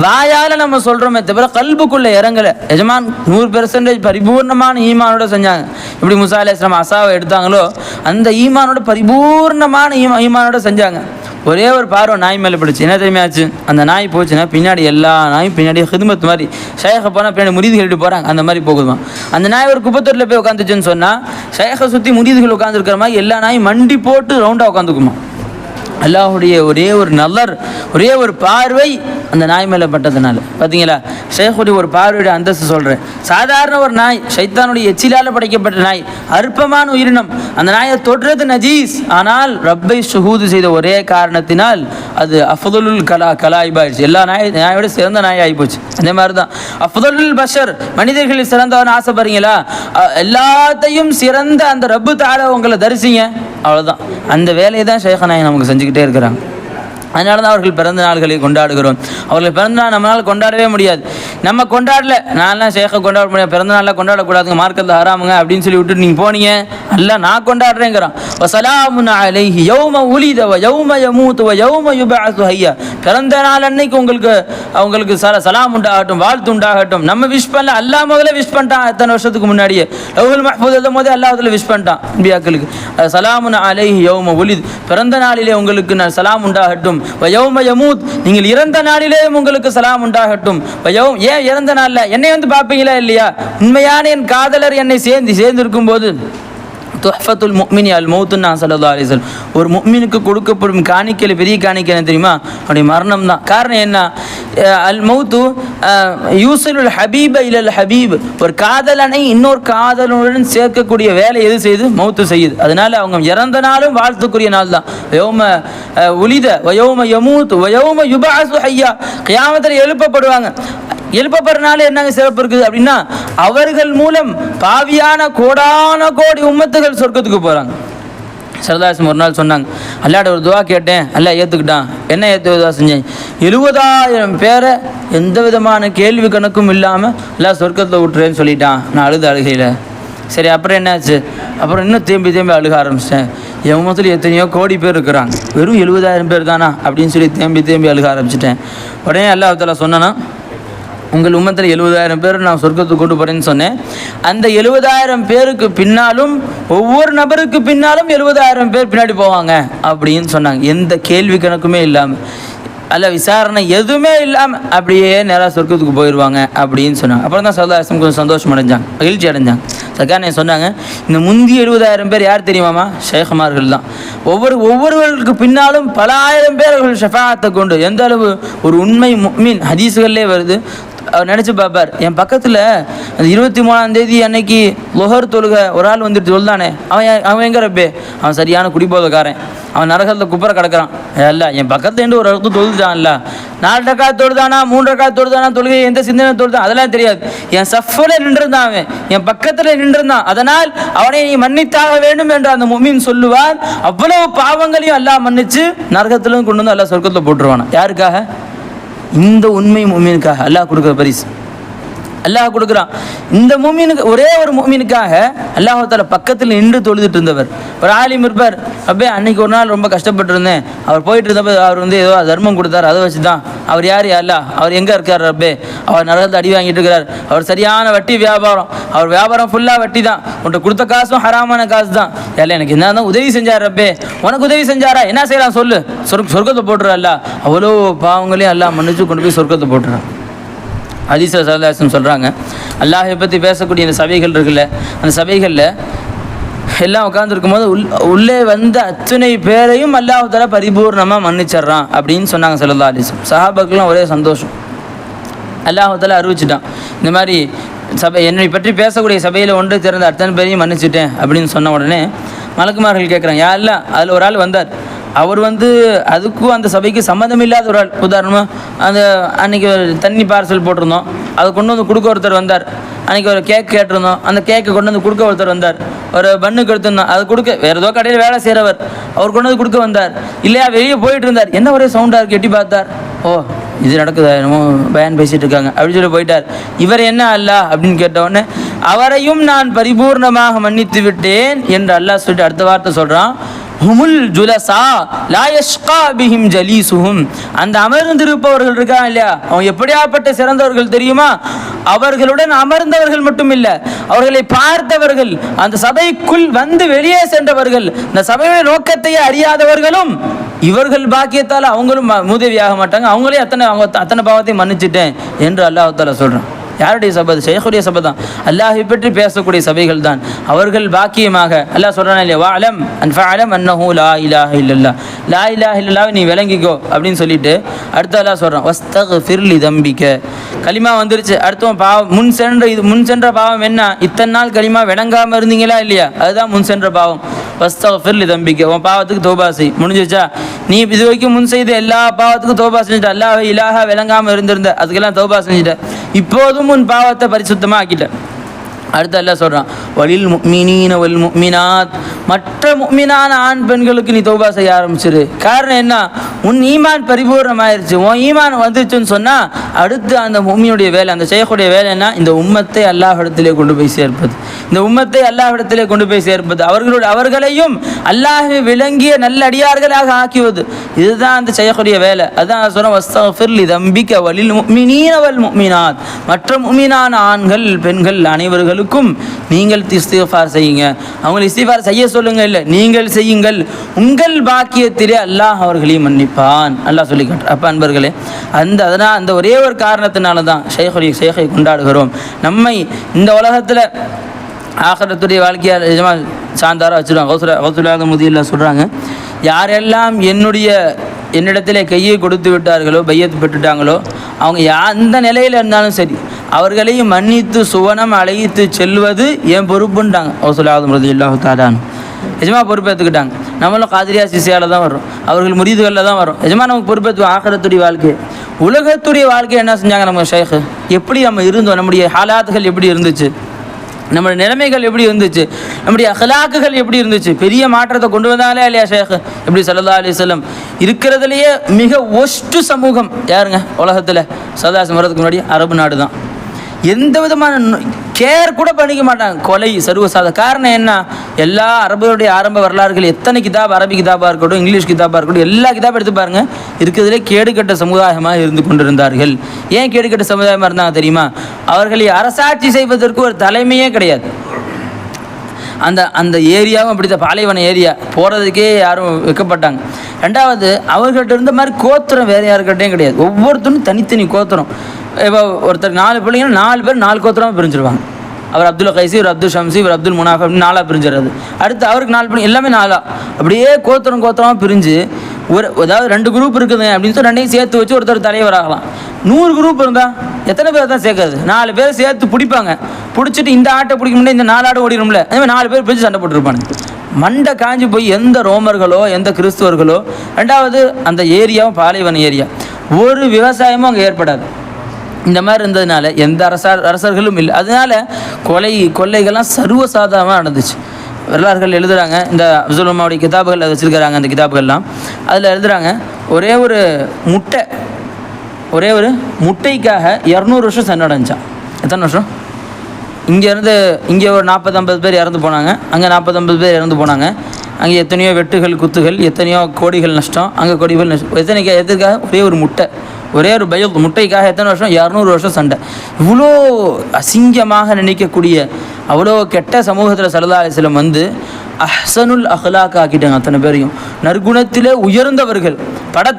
வாயால் நம்ம சொல்கிறோமே தவிர கல்புக்குள்ளே இறங்கலை. எஜமான் 100% பரிபூர்ணமான ஈமானோட செஞ்சாங்க. இப்படி மூசா அலைஹிஸ்ஸலாம் அசாவை எடுத்தாங்களோ அந்த ஈமானோட பரிபூர்ணமான ஈமானோட செஞ்சாங்க. ஒரே ஒரு பார்வை நாய் மேலே பிடிச்சி என்ன தெரியுமா ஆச்சு, அந்த நாய் போச்சுன்னா பின்னாடி எல்லா நாயும் பின்னாடி ஹிதுமத் மாதிரி ஷேഖை போனால் பின்னாடி முரீதுகள் போகிறாங்க, அந்த மாதிரி போகுதுமா. அந்த நாய் ஒரு குப்பத்தொட்டில் போய் உட்காந்துச்சுன்னு சொன்னால் ஷேഖை சுற்றி முரீதுகள் உட்காந்துருக்கிற மாதிரி எல்லா நாயும் மண்டி போட்டு ரவுண்டாக உட்காந்துக்குமா. அல்லாஹுடைய ஒரே ஒரு நல்லர், ஒரே ஒரு பார்வை அந்த நாய் மேலே பட்டதுனால பார்த்தீங்களா. ஷேഖுடைய ஒரு பார்வையுடைய அந்தஸ்து சொல்கிறேன். சாதாரண ஒரு நாய், ஷைத்தானுடைய எச்சிலால் படைக்கப்பட்ட நாய், அற்பமான உயிரினம். அந்த நாயை தொடுறது நஜீஸ், ஆனால் ரப்பை ஷுஹூது செய்த ஒரே காரணத்தினால் அது அஃதலுல் கலாயிபாயிடுச்சு. எல்லா நாயோட சிறந்த நாய் ஆகிப்போச்சு. அதே மாதிரி தான் அஃதலுல் பஷர், மனிதர்களில் சிறந்தவன் ஆசைப்படுறீங்களா, எல்லாத்தையும் சிறந்த அந்த ரப்பு தால உங்களை தரிசிங்க, அவ்வளோதான். அந்த வேலையை தான் ஷேഖ் நாய் நமக்கு செஞ்சுக்கிட்டே இருக்கிறாங்க. அதனால தான் அவர்கள் பிறந்த நாள்களை கொண்டாடுகிறோம். அவர்கள் பிறந்த நாள் நம்மளால் கொண்டாடவே முடியாது. நம்ம கொண்டாடல, நான்லாம் ஷேഖை கொண்டாட முடியாது, பிறந்த நாளில் கொண்டாடக்கூடாதுங்க, மார்க்கத்தில் ஹராமுங்க அப்படின்னு சொல்லி விட்டுட்டு நீங்கள் போனீங்க. அல்ல நான் கொண்டாடுறேங்கிறான். வஸலாமுன் அலைஹி யௌம உலித வ யௌம யமூது வ யௌம யுபஅஸு ஹய்யா. பிறந்த நாள் அன்னைக்கு உங்களுக்கு சலாம் உண்டாகட்டும், வாழ்த்து உண்டாகட்டும். நம்ம விஷ் பண்ணல, அல்லாஹ் முதல்ல விஷ் பண்ணிட்டான். எத்தனை வருஷத்துக்கு முன்னாடியே லவ்ஹுல் மஹ்ஃபூஸ் எழுதும் போதே அல்லாஹ் அதில் விஷ் பண்ணிட்டான் நபியாக்களுக்கு. சலாமுன் அலைஹி யௌம உலித், பிறந்த நாளிலே உங்களுக்கு நான் சலாம் உண்டாகட்டும். வயௌம யமூத், நீங்கள் இறந்த நாளிலே உங்களுக்கு சலாம் உண்டாகட்டும். ஏன் இறந்த நாளில் என்னை வந்து பார்ப்பீங்களா இல்லையா, உண்மையான என் காதலர் என்னை சேர்ந்து இருக்கும்போது துஹ்ஃபத்துல் முஃமினி அல் மௌத்துன்னா ஸல்லல்லாஹு அலைஹி வஸல்லம். ஒரு முஃமினுக்கு கொடுக்கப்படும் காணிக்கையில் பெரிய காணிக்கை என்ன தெரியுமா, அவருடைய மரணம் தான். காரணம் என்ன, அல் மௌத்து யூஸிலுல் ஹபீப இலல் ஹபீப், ஒரு காதலனை இன்னொரு காதலனுடன் சேர்க்கக்கூடிய வேலை எது செய்து, மௌத்து செய்யுது. அதனால அவங்க இறந்த நாளும் வாழ்த்துக்குரிய நாள் தான். யௌம உலித வயௌம யமூத் வயௌம யுபஅஸு ஹய்யா, கியாமத்தில் எழுப்பப்படுவாங்க. எழுப்பப்படுறனால என்னங்க சிறப்பு இருக்குது அப்படின்னா, அவர்கள் மூலம் பாவியான கோடான கோடி உம்மத்துகள் சொர்க்கத்துக்கு போகிறாங்க. சரதாசம் ஒரு நாள் சொன்னாங்க, அல்லாட ஒரு துவா கேட்டேன், அல்லா ஏற்றுக்கிட்டான். என்ன துவா செஞ்சேன், 70,000 பேரை எந்த விதமான கேள்வி கணக்கும் இல்லாமல் எல்லாம் சொர்க்கத்தில் விட்டுறேன்னு சொல்லிட்டான். நான் அழுகையில். சரி அப்புறம் என்னாச்சு, அப்புறம் இன்னும் தேம்பி அழுக ஆரம்பிச்சிட்டேன். என் உம்மத்தில் எத்தனையோ கோடி பேர் இருக்கிறாங்க, வெறும் 70,000 பேர் தானா அப்படின்னு சொல்லி தேம்பி அழுக ஆரம்பிச்சிட்டேன். உடனே அல்லாஹ் தஆலா சொன்னானா, உங்கள் உம்மத்தில் 70,000 பேர் நான் சொர்க்கத்துக்கு கொண்டு போகிறேன்னு சொன்னேன். அந்த 70,000 பேருக்கு பின்னாலும் ஒவ்வொரு நபருக்கு பின்னாலும் 70,000 பேர் பின்னாடி போவாங்க அப்படின்னு சொன்னாங்க. எந்த கேள்வி கணக்குமே இல்லாமல், அல்ல விசாரணை எதுவுமே இல்லாமல் அப்படியே நேராக சொர்க்கத்துக்கு போயிடுவாங்க அப்படின்னு சொன்னாங்க. அப்புறம் தான் சல்லாஹம் கொஞ்சம் சந்தோஷம் அடைஞ்சாங்க, மகிழ்ச்சி அடைஞ்சாங்க. சக்கானே சொன்னாங்க, இந்த முந்தி 70,000 பேர் யார் தெரியுமாமா, ஷேഖமார்கள் தான். ஒவ்வொருவர்களுக்கு பின்னாலும் பல ஆயிரம் பேர் அவர்கள் ஷஃபாஅத்தை கொண்டு, எந்த அளவு ஒரு உண்மை முஃமின் ஹதீஸ்களிலே வருது. அவர் நினச்சி பார்ப்பார், என் பக்கத்தில் அந்த 23ஆம் தேதி அன்னைக்கு லொஹர் தொழுக ஒரு ஆள் வந்துட்டு தொழுதானே, அவன் எங்கே ரப்பே, அவன் சரியான குடிபோதக்காரன், அவன் நரகத்தில் குப்பரை கிடக்கிறான். இல்லை என் பக்கத்துலேருந்து ஒரு இடத்து தொழுதான்ல, 4 ரக்காத் தொழுதானா 3 ரக்காத் தொழுதானா, தொழுகை எந்த சிந்தனை தொழுதான் அதெல்லாம் தெரியாது, என் சஃபில் நின்றிருந்தான், அவன் என் பக்கத்தில் நின்றிருந்தான், அதனால் அவனை நீ மன்னித்தாக வேண்டும் என்று அந்த முஃமின் சொல்லுவார். அவ்வளவு பாவங்களையும் அல்லாஹ் மன்னிச்சு நரகத்திலும் கொண்டு வந்து அல்லாஹ் சொர்க்கத்தில் போட்டுருவானா. யாருக்காக, இந்த உண்மை முஃமினுக்காக அல்லாஹ் கொடுக்குற பரிசு. அல்லாஹ் கொடுக்குறான் இந்த முஃமினுக்கு, ஒரே ஒரு முஃமினுக்காக அல்லாஹ் தஆலா பக்கத்தில் நின்று தொழுதுட்டு இருந்தவர். ஒரு ஆலிம் இருப்பார், அப்பே அன்னைக்கு ஒரு நாள் ரொம்ப கஷ்டப்பட்டு இருந்தேன், அவர் போயிட்டு இருந்தப்போ அவர் வந்து ஏதோ தர்மம் கொடுத்தார், அதை வச்சு தான். அவர் யார், அல்லாஹ், அவர் எங்கே இருக்கார் ரப்பே, அவர் நரகத்தை அடி வாங்கிட்டு இருக்கிறார், அவர் சரியான வட்டி வியாபாரம், அவர் வியாபாரம் ஃபுல்லாக வட்டி தான், உன்கிட்ட கொடுத்த காசும் ஹராமான காசு தான். எல்லாம் எனக்கு என்ன தான் உதவி செஞ்சார் ரப்பே, உனக்கு உதவி செஞ்சாரா, என்ன செய்யலாம் சொல்லு, சொர்க்கத்தை போட்டுற. அல்லாஹ் அவ்வளோ பாவங்களையும் அல்லாஹ் மன்னிச்சு கொண்டு போய் சொர்க்கத்தை போட்டுறான். ஹதீஸ் ஸல்லல்லாஹு சொல்கிறாங்க, அல்லாஹை பற்றி பேசக்கூடிய இந்த சபைகள் இருக்குல்ல, அந்த சபைகளில் எல்லாம் உட்காந்துருக்கும் போது உள்ளே வந்த அத்தனை பேரையும் அல்லாஹ் தஆலா பரிபூர்ணமாக மன்னிச்சிட்றான் அப்படின்னு சொன்னாங்க ஸல்லல்லாஹு அலைஹி வஸல்லம். சஹாபாக்கெல்லாம் ஒரே சந்தோஷம். அல்லாஹ் தஆலா அறிவிச்சிட்டான், இந்த மாதிரி சபை என்னை பற்றி பேசக்கூடிய சபையில் ஒன்று திறந்த அத்தனை பேரையும் மன்னிச்சிட்டேன் அப்படின்னு சொன்ன உடனே மலக்குமார்கள் கேட்குறாங்க, யா அல்லாஹ், அதில் ஒரு ஆள் வந்தார், அவர் அதுக்கும் அந்த சபைக்கு சம்மந்தம் இல்லாத ஒரு ஆள். உதாரணமாக அந்த அன்றைக்கி தண்ணி பார்சல் போட்டிருந்தோம், அதை கொண்டு வந்து கொடுக்க ஒருத்தர் வந்தார். அன்றைக்கி ஒரு கேக் கேட்டிருந்தோம், அந்த கேக்கை கொண்டு வந்து கொடுக்க ஒருத்தர் வந்தார். ஒரு பண்ணுக்கு எடுத்திருந்தோம், அது கொடுக்க வேறு ஏதோ கடையில் வேலை செய்கிறவர் அவர் கொண்டு வந்து கொடுக்க வந்தார். இல்லையா வெளியே போயிட்டு இருந்தார், என்ன ஒரே சவுண்டாக இருக்கு, எட்டி பார்த்தார், ஓ இது நடக்குதா, என்னமோ பயன் பேசிகிட்டு இருக்காங்க அப்படின்னு சொல்லி போயிட்டார். இவர் என்ன அல்லாஹ் அப்படின்னு கேட்டவுடனே அவரையும் நான் பரிபூர்ணமாக மன்னித்து விட்டேன் என்று அல்லாஹ் சொல்லிட்டு அடுத்த வார்த்தை சொல்கிறான், ஹுமுல் ஜுலசா லா யஷ்கா பிஹிம் ஜலீசுஹும். அந்த அமர்ந்திருப்பவர்கள் இருக்காங்க இல்லையா, அவங்க எப்படியாப்பட்ட சிறந்தவர்கள் தெரியுமா? அவர்களுடன் அமர்ந்தவர்கள் மட்டும் இல்லை, அவர்களை பார்த்தவர்கள், அந்த சபைக்குள் வந்து வெளியே சென்றவர்கள், இந்த சபையுடைய நோக்கத்தையே அறியாதவர்களும் இவர்கள் பாக்கியத்தால் அவங்களும் மூதேவியாக மாட்டாங்க, அவங்களே அத்தனை பாவத்தையும் மன்னிச்சிட்டேன் என்று அல்லாஹ் தஆலா சொல்கிறான். யாருடைய சபை? ஷைഖுடைய சபை தான். அல்லாஹை பற்றி பேசக்கூடிய சபைகள் தான். அவர்கள் பாக்கியமாக அல்லாஹ் சொல்கிறான் இல்லையா, வஅலம் அன்ஃபஅலம் அன்னஹு லா இலாஹ இல்லல்லாஹ், லா இலாஹ இல்லல்லாஹ் நீ விளங்கிக்கோ அப்படின்னு சொல்லிட்டு அடுத்து அல்லாஹ் சொல்கிறான், வஸ்தக்ஃபிர் லி தம்பிக்க. கலிமா வந்துருச்சு, அடுத்தவன் பாவம் முன் சென்ற பாவம் என்ன? இத்தனை நாள் கலிமா விளங்காமல் இருந்தீங்களா இல்லையா, அதுதான் முன் சென்ற பாவம். வஸ்தக்ஃபிர் லி தம்பிக்க, உன் பாவத்துக்கு தௌபா செய். முடிஞ்சிச்சா? நீ இது வரைக்கும் முன் செய்த எல்லா பாவத்துக்கும் தௌபா செஞ்சுட்ட, அல்லாஹ் இலாஹா விளங்காமல் இருந்திருந்த அதுக்கெல்லாம் தௌபா செஞ்சுட்ட, இப்போதும் உன் பாவத்தை பரிசுத்தமாக ஆக்கிட்ட. அடுத்து அல்லாஹ் சொல்கிறான், வலில் முஃமினீன வல் முஃமினாத், மற்ற முஃமினான ஆண் பெண்களுக்கு நீ தௌபா செய்ய ஆரம்பிச்சிரு. காரணம் என்ன? உன் ஈமான் பரிபூர்ணமாயிருச்சு. உன் ஈமான் வந்துச்சுன்னு சொன்னால் அடுத்து அந்த முஃமினுடைய வேலை, அந்த ஷைഖுடைய வேலை என்ன? இந்த உம்மத்தை அல்லாஹ்விடத்திலே கொண்டு போய் சேர்ப்பது, இந்த உம்மத்தை அல்லாஹ்விடத்திலே கொண்டு போய் சேர்ப்பது, அவர்களையும் அல்லாஹ்வை விளங்கிய நல்ல அடியார்களாக ஆக்குவது. இதுதான் அந்த ஷைഖுடைய வேலை. அதான் சொல்கிறேன், வஸ்தக்ஃபிர் லி தம்பிக வலில் முஃமினீன வல் முஃமினாத், மற்ற முஃமினான ஆண்கள் பெண்கள் அனைவர்களுக்கும் நீங்கள் இஸ்திக்ஃபார் செய்யுங்க. அவங்களை இஸ்திக்ஃபார் செய்ய சொல்லுங்க, இல்லை நீங்கள் செய்யுங்கள், உங்கள் பாக்கியத்திலே அல்லாஹ் அவர்களையும் மன்னிப்பான் அல்லாஹ் சொல்லி காட்டுற. அப்போ அன்பர்களே, அதனால் அந்த ஒரே ஒரு காரணத்தினால தான் ஷைഖை கொண்டாடுகிறோம். நம்மை இந்த உலகத்தில் ஆகிரத்துடைய வாழ்க்கையால் நிஜமாக சாந்தாராக வச்சுருவாங்க. கௌசுல்லாத முதியெல்லாம் சொல்கிறாங்க, யாரெல்லாம் என்னிடத்திலே கையை கொடுத்து விட்டார்களோ, பையத்து பெற்றுட்டாங்களோ, அவங்க எந்த நிலையில் இருந்தாலும் சரி அவர்களையும் மன்னித்து சுவனம் அழைத்து செல்வது என் பொறுப்புன்ட்டாங்க. கௌசுல்லாத முதியல்லாஹு தஆலா நிஜமாக பொறுப்பேற்றுக்கிட்டாங்க. நம்மளும் காதிரியா சிசியால் தான் வரும், அவர்கள் முரீதுகளில் தான் வரும். நிஜமாக நமக்கு பொறுப்பேற்றுவோம். ஆகிரத்துடைய வாழ்க்கை, உலகத்துடைய வாழ்க்கை என்ன செஞ்சாங்க நம்ம ஷைഖ்? எப்படி நம்ம இருந்தோம், நம்முடைய ஹாலாத்துகள் எப்படி இருந்துச்சு, நம்முடைய நிலைமைகள் எப்படி இருந்துச்சு, நம்முடைய அஹ்லாக்குகள் எப்படி இருந்துச்சு, பெரிய மாற்றத்தை கொண்டு வந்தாலே இல்லையா ஷைഖ்? எப்படி ஸல்லல்லாஹு அலைஹி வஸல்லம் இருக்கிறதுலையே மிக ஒஸ்ட்டு சமூகம் யாருங்க உலகத்தில்? சதாசம் வரதுக்கு முன்னாடி அரபு நாடு தான். எந்த விதமான கேர் கூட பண்ணிக்க மாட்டாங்க, கொலை சர்வசாத. காரணம் என்ன? எல்லா அரபுடைய ஆரம்ப வரலாறுகள் எத்தனை கிதாப், அரபி கிதாபாக இருக்கட்டும், இங்கிலீஷ் கிதாபாக இருக்கட்டும், எல்லா கிதாபும் எடுத்து பாருங்கள், இருக்கிறதுலே கேடுகட்ட சமுதாயமாக இருந்து கொண்டிருந்தார்கள். ஏன் கேடுகட்ட சமுதாயமாக இருந்தாங்க தெரியுமா? அவர்களை அரசாட்சி செய்வதற்கு ஒரு தலைமையே கிடையாது. அந்த ஏரியாவும் அப்படி தான், பாலைவன ஏரியா, போகிறதுக்கே யாரும் வைக்கப்பட்டாங்க. ரெண்டாவது, அவர்கிட்ட இருந்த மாதிரி கோத்திரம் வேறு யாருக்கிட்டையும் கிடையாது. ஒவ்வொருத்தரும் தனித்தனி கோத்திரம். இப்போ ஒருத்தர் 4 பிள்ளைங்கன்னா 4 பேர் 4 கோத்திரமாக பிரிஞ்சிருவாங்க. அவர் அப்துல் கைசி, ஒரு அப்துல் ஷம்சி, ஒரு அப்துல் முனாஃப் அப்படின்னு 4 பிரிஞ்சிடறது. அடுத்து அவருக்கு 4 பிள்ளை, எல்லாமே 4. அப்படியே கோத்திரமாக பிரிஞ்சு அதாவது 2 குரூப் இருக்குதுங்க அப்படின்னு சொல்லி 2ஐயும் சேர்த்து வச்சு ஒருத்தர் தலைவர் ஆகலாம். 100 குரூப் இருந்தால் எத்தனை பேர் தான் சேர்க்காது? 4 பேர் சேர்த்து பிடிப்பாங்க. பிடிச்சிட்டு இந்த ஆட்டை பிடிக்க முடியாது, இந்த 4 ஆடு ஓடிடும்ல, அதே மாதிரி 4 பேர் பிடிச்சி சண்டை போட்டுருப்பாங்க. மண்டை காஞ்சி போய் எந்த ரோமர்களோ எந்த கிறிஸ்துவர்களோ, ரெண்டாவது அந்த ஏரியாவும் பாலைவன ஏரியா, ஒரு விவசாயமும் அங்கே ஏற்படாது. இந்த மாதிரி இருந்ததுனால எந்த அரசர்களும் இல்லை. அதனால கொள்ளைகள்லாம் சர்வசாதாரணமாக நடந்துச்சு. வரலாறுகள் எழுதுகிறாங்க, இந்த அப்துல் உம்மாவுடைய கிதாபுகள் அதை வச்சுருக்கிறாங்க. அந்த கிதாபுகள்லாம் அதில் எழுதுகிறாங்க, ஒரே ஒரு முட்டைக்காக 200 வருஷம் சண்டை நடந்துச்சான். எத்தனை வருஷம்? இங்கே ஒரு 40-50 பேர் இறந்து போனாங்க, அங்கே 40-50 பேர் இறந்து போனாங்க. அங்கே எத்தனையோ வெட்டுகள் குத்துகள், எத்தனையோ கோடிகள் நஷ்டம், அங்கே கோடிகள் நஷ்டம். எதுக்காக? ஒரே ஒரு முட்டைக்காக எத்தனை வருஷம்? 200 வருஷம் சண்டை. இவ்வளோ அசிங்கமாக நினைக்கக்கூடிய அவ்வளோ கெட்ட சமூகத்தில் ஸல்லல்லாஹு அலைஹி வஸல்லம் அஹ்சனுல் அஹ்லாக் ஆக்கிட்டாங்க. அத்தனை பேரையும் நற்குணத்திலே உயர்ந்தவர்கள்.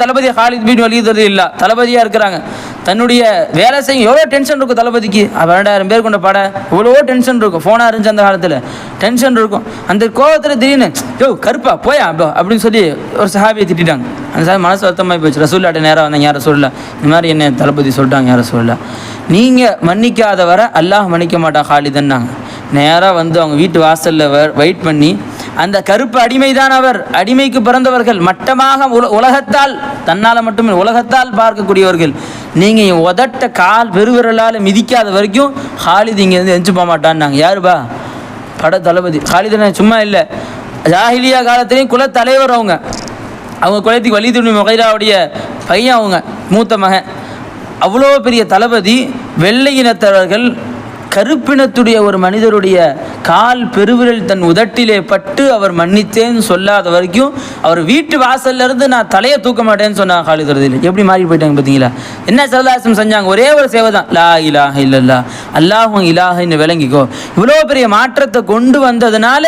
தளபதி ஹாலித் பின் வலீத் ரலியல்லாஹு தளபதியாக இருக்கிறாங்க. தன்னுடைய வேலை செய்யும், எவ்வளோ டென்ஷன் இருக்கும் தளபதிக்கு. 12,000 பேர் கொண்ட எவ்வளோ டென்ஷன் இருக்கும். ஃபோனாக இருந்துச்சு அந்த காலத்தில், டென்ஷன் இருக்கும். அந்த கோவத்தில் திடீர்னு கருப்பா போயா அப்படின்னு சொல்லி ஒரு சஹாபியை திட்டாங்க. அந்த சாமி மனசு வருத்தமாகி போச்சு. ரசூல்லாட்ட நேராக வந்தாங்க, யார் ரசூலுல்லா, இந்த மாதிரி என்ன தளபதி சொல்லிட்டாங்க, யார் ரசூலுல்லா, நீங்கள் மன்னிக்காத வர அல்லாஹ் மன்னிக்க மாட்டான் ஹாலிதன்னாங்க. நேராக அவங்க வீட்டு வாசலில் வெயிட் பண்ணி அந்த கருப்பு அடிமைதான் அவர், அடிமைக்கு பிறந்தவர்கள், மட்டமாக உலகத்தால் தன்னால் மட்டுமே உலகத்தால் பார்க்கக்கூடியவர்கள். நீங்கள் உதட்ட கால் பெருவிரலால் மிதிக்காத வரைக்கும் ஹாலித் இங்கேருந்து எஞ்சி போக மாட்டான்னாங்க. யாருப்பா? பட தளபதி ஹாலித். சும்மா இல்லை, ஜாஹிலியா காலத்திலையும் குல தலைவர் அவங்க குலத்துக்கு வலீத் இப்னு முகைராவுடைய பையன், அவங்க மூத்த மகன். அவ்வளோ பெரிய தளபதி. வெள்ளை இனத்தவர்கள் கருப்பினத்துடைய ஒரு மனிதருடைய கால் பெருவிரல் தன் உதட்டிலே பட்டு அவர் மன்னித்தேன்னு சொல்லாத வரைக்கும் அவர் வீட்டு வாசல்லேருந்து நான் தலையை தூக்க மாட்டேன்னு சொன்னாங்க ஹாலித் ரலியல்லாஹு. எப்படி மாறி போயிட்டாங்க பார்த்தீங்களா? என்ன ஸல்லல்லாஹு அலைஹி வஸல்லம் செஞ்சாங்க? ஒரே ஒரு சேவை தான், லா இலாஹ இல்லல்லாஹ், அல்லாஹு இலாஹன்னு விளங்கிக்கோ. இவ்வளோ பெரிய மாற்றத்தை கொண்டு வந்ததுனால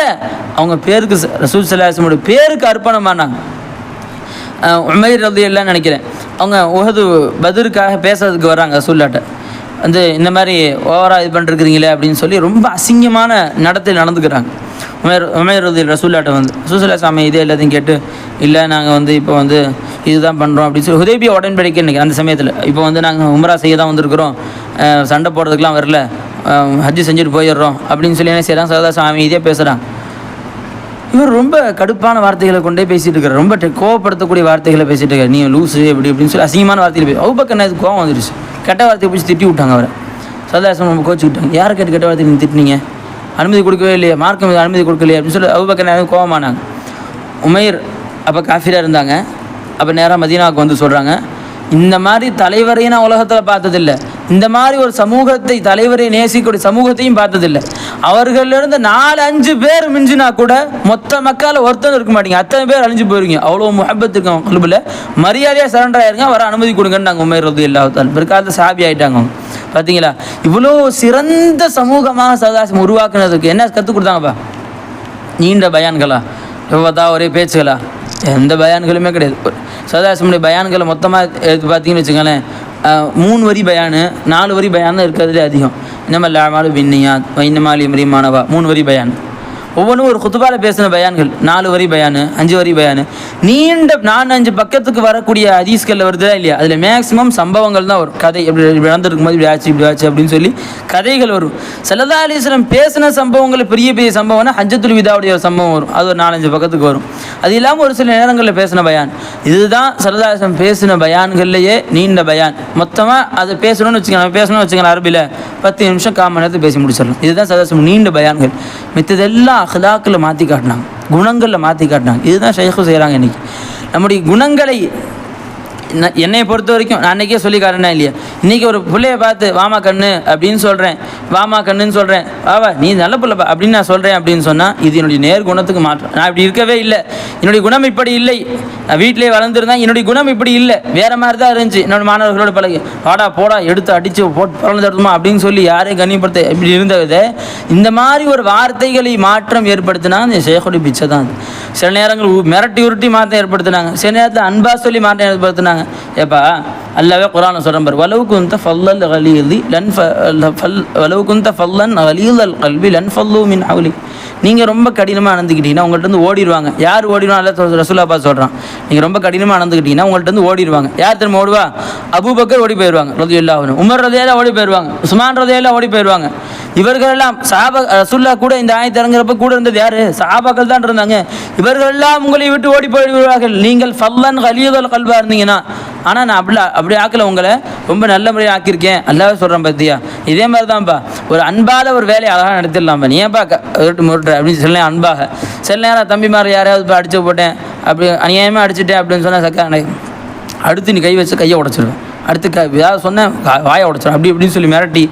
அவங்க பேருக்கு ரசூல் ஸல்லல்லாஹு அலைஹி வஸல்லம் பேருக்கு அர்ப்பணமானாங்க. உமைர் ரலியல்லாஹு நினைக்கிறேன், அவங்க உஹது பத்ருக்காக பேசுறதுக்கு வர்றாங்க ரசூலுல்லாஹ்ட்ட. இந்த மாதிரி ஓவராக இது பண்ணிருக்கிறீங்களே அப்படின்னு சொல்லி ரொம்ப அசிங்கமான நடத்தையில் நடந்துக்கிறாங்க. உமைர் ரசூலுல்லாஹ்ட்ட ரசூலுல்லாஹ் சாமி இதே எல்லாத்தையும் கேட்டு, இல்லை நாங்கள் இப்போ இதுதான் பண்ணுறோம் அப்படின்னு சொல்லி ஹுதைபியா உடன்படிக்கை இன்றைக்கி அந்த சமயத்தில் இப்போ நாங்கள் உம்ரா செய்ய தான் வந்திருக்கிறோம், சண்டை போடுறதுக்கெலாம் வரல, ஹஜ்ஜு செஞ்சுட்டு போயிடுறோம் அப்படின்னு சொல்லி என்ன செய்கிறாங்க? ஸல்லல்லாஹு சாமி இதே பேசுகிறாங்க. இவர் ரொம்ப கடுப்பான வார்த்தைகளை கொண்டே பேசிகிட்டு இருக்கார், ரொம்ப கோவப்படுத்தக்கூடிய வார்த்தைகளை பேசிகிட்டு இருக்கார். நீ லூஸு எப்படி இப்படின்னு சொல்லி அசிங்கமான வார்த்தைகள் அபூபக்கர் இது கோவம் வந்துருச்சு. கெட்ட வார்த்தையை பிடிச்சி திட்டி விட்டாங்க அவரை. ஸல்லல்லாஹு அலைஹி வஸல்லம் கோச்சிக்கிட்டாங்க. யாரை கேட்டு கெட்ட வார்த்தை நீங்கள் திட்டினீங்க? அனுமதி கொடுக்கவே இல்லையா? மார்க்கம் அனுமதி கொடுக்கலையே அப்படின்னு சொல்லி அபூபக்கர் கோவமானாங்க. உமைர் அப்போ காஃபிராக இருந்தாங்க. அப்போ நேராக மதீனாவுக்கு சொல்கிறாங்க, இந்த மாதிரி தலைவரையும் நான் உலகத்தில் பார்த்ததில்லை, இந்த மாதிரி ஒரு சமூகத்தை தலைவரை நேசிக்கூடிய சமூகத்தையும் பார்த்ததில்லை. அவர்களிலிருந்து 4-5 பேர் மிஞ்சினா கூட மொத்த மக்கள் ஒருத்தர் இருக்க மாட்டீங்க, அத்தனை பேர் அழிஞ்சு போயிருங்க. அவ்வளோ முஹப்பத் இருக்கும் குழுவில். மரியாதையாக சரண்டர் ஆயிருங்க, வர அனுமதி கொடுங்கன்னு நாங்கள் உமைர் ரலியல்லாஹு தஆலா பிற்காலத்தில் சஹாபி ஆகிட்டாங்க. பார்த்தீங்களா? இவ்வளோ சிறந்த சமூகமாக சதாசம் உருவாக்குனதுக்கு என்ன கற்றுக் கொடுத்தாங்கப்பா? நீண்ட பயான்களா? எவ்வளோ ஒரே பேச்சுகளா? எந்த பயான்களுமே கிடையாது. சதாசமுடைய பயான்களை மொத்தமாக எடுத்து பார்த்தீங்கன்னு வச்சுக்கோங்களேன், 3 வரி பயானு 4 வரி பயான் தான் இருக்கிறதுலே அதிகம். இன்னமல் அமாலு பின்னியாத் வ இன்னமல் லிம்ரிஇ மா நவா 3 வரி பயான். ஒவ்வொன்றும் ஒரு குத்துபால பேசின பயான்கள் 4 வரி பயானு 5 வரி பயானு. நீண்ட 4-5 பக்கத்துக்கு வரக்கூடிய ஹதீஸ்களில் வருதா இல்லையா? அதில் மேக்ஸிமம் சம்பவங்கள் தான் வரும். கதை இப்படி நடந்துருக்கும் போது இப்படி ஆச்சு அப்படின்னு சொல்லி கதைகள் வரும். ஸல்லல்லாஹு அலைஹி வஸல்லம் பேசின சம்பவங்கள் பெரிய பெரிய சம்பவம்னா ஹஜ்ஜத்துல் விதாவுடைய ஒரு சம்பவம் வரும், அது ஒரு 4-5 பக்கத்துக்கு வரும். அது இல்லாமல் ஒரு சில நேரங்களில் பேசின பயான். இதுதான் ஸல்லல்லாஹு அலைஹி வஸல்லம் பேசின பயான்கள்லேயே நீண்ட பயான். மொத்தமாக அதை பேசணும்னு வச்சுக்கலாம் அரபியில் 10 நிமிஷம் 1/4 மணி நேரத்தில் பேசி முடிச்சிடலாம். இதுதான் ஸல்லல்லாஹு அலைஹி வஸல்லம் நீண்ட பயான்கள். மித்ததெல்லாம் அஹ்லாக்கில் மாற்றி காட்டினாங்க, குணங்களில் மாற்றி காட்டினாங்க. இதுதான் ஷைഖு செய்கிறாங்க. இன்றைக்கி நம்முடைய குணங்களை என்னை பொறுத்த வரைக்கும் நான் அன்றைக்கே சொல்லி காட்டினா இல்லையா, இன்றைக்கி ஒரு பிள்ளையை பார்த்து வாமா கண்ணு அப்படின்னு சொல்கிறேன், வாமா கண்ணுன்னு சொல்கிறேன், வாவா நீ நல்ல பிள்ளைப்பா அப்படின்னு நான் சொல்கிறேன் அப்படின்னு சொன்னால் இது என்னுடைய நேர் குணத்துக்கு மாற்றம். நான் இப்படி இருக்கவே இல்லை, என்னுடைய குணம் இப்படி இல்லை, நான் வீட்டிலே வளர்ந்துருந்தேன், என்னுடைய குணம் இப்படி இல்லை, வேறு மாதிரி தான் இருந்துச்சு. என்னோடய மாணவர்களோட பழகி வாடா போடா எடுத்து அடித்து போட்டு பிறந்து தடுமா அப்படின்னு சொல்லி யாரையும் கண்ணியப்படுத்த இப்படி இருந்ததை இந்த மாதிரி ஒரு வார்த்தைகளை மாற்றம் ஏற்படுத்தினா அந்த ஷேഖுடைய பிச்சை தான். சில நேரங்கள் மிரட்டி உருட்டி மாற்றம் ஏற்படுத்தினாங்க, சில நேரத்தில் அன்பா சொல்லி மாற்றம் ஏற்படுத்தினாங்க. ஏப்பா அல்லாவே குர்ஆன்ல சொல்கிறேன் பாரு, வலவு குந்த ஃபல்லல் கலீதி லன் வலவு குந்த ஃபல்லன் கலீதல் கல்வி லன் ஃபல்லு மின் ஹவுலி. நீங்கள் ரொம்ப கடினமாக நடந்துக்கிட்டீங்கன்னா உங்கள்கிட்ட ஓடிடுவாங்க. யார் ஓடிடுவாங்க? அல்ல ரசூலுல்லாஹ் சொல்கிறான், நீங்கள் ரொம்ப கடினமாக நடந்துக்கிட்டீங்கன்னா உங்கள்கிட்ட ஓடிடுவாங்க. யார் திரும்ப ஓடுவா? அபூபக்கர் ஓடி போயிடுவாங்க ரலியல்லாஹு அன்ஹு, உமர் ரலியல்லாஹு ஓடி போயிடுவாங்க, உஸ்மான் ரலியல்லாஹு ஓடி போயிடுவாங்க. இவர்களெல்லாம் சஹாபா ரசூலுல்லாஹ் கூட இந்த ஆயத்து இறங்குறப்ப கூட இருந்தது யார்? சஹாபாக்கள் தான் இருந்தாங்க. இவர்களெல்லாம் உங்களை விட்டு ஓடி போயிடுவார்கள் நீங்கள் ஃபல்லன் கலீதல் கல்வா இருந்தீங்கன்னா. ஆனால் நான் அப்படி ஆக்கலை, உங்களை ரொம்ப நல்ல முறையாக ஆக்கியிருக்கேன். அல்லாவே சொல்கிறேன் பார்த்தியா? இதே மாதிரி தான்ப்பா ஒரு அன்பால் ஒரு வேலையை அழகாக நடத்திடலாம்ப்பா. நீ ஏன்ப்பா முருட்டு அப்படின்னு சில நேரம் அன்பாக, சில நேரம் தம்பி மாதிரி யாரையாவது இப்போ அடிச்சு போட்டேன் அப்படி அநியாயமாக அடிச்சுட்டேன் அப்படின்னு சொன்னால் சக்கா அடுத்து நீ கை வச்சு கையை உடச்சிடுவேன், அடுத்து ஏதாவது சொன்னேன் வாயை உடச்சிடும் அப்படி இப்படின்னு சொல்லி மிரட்டி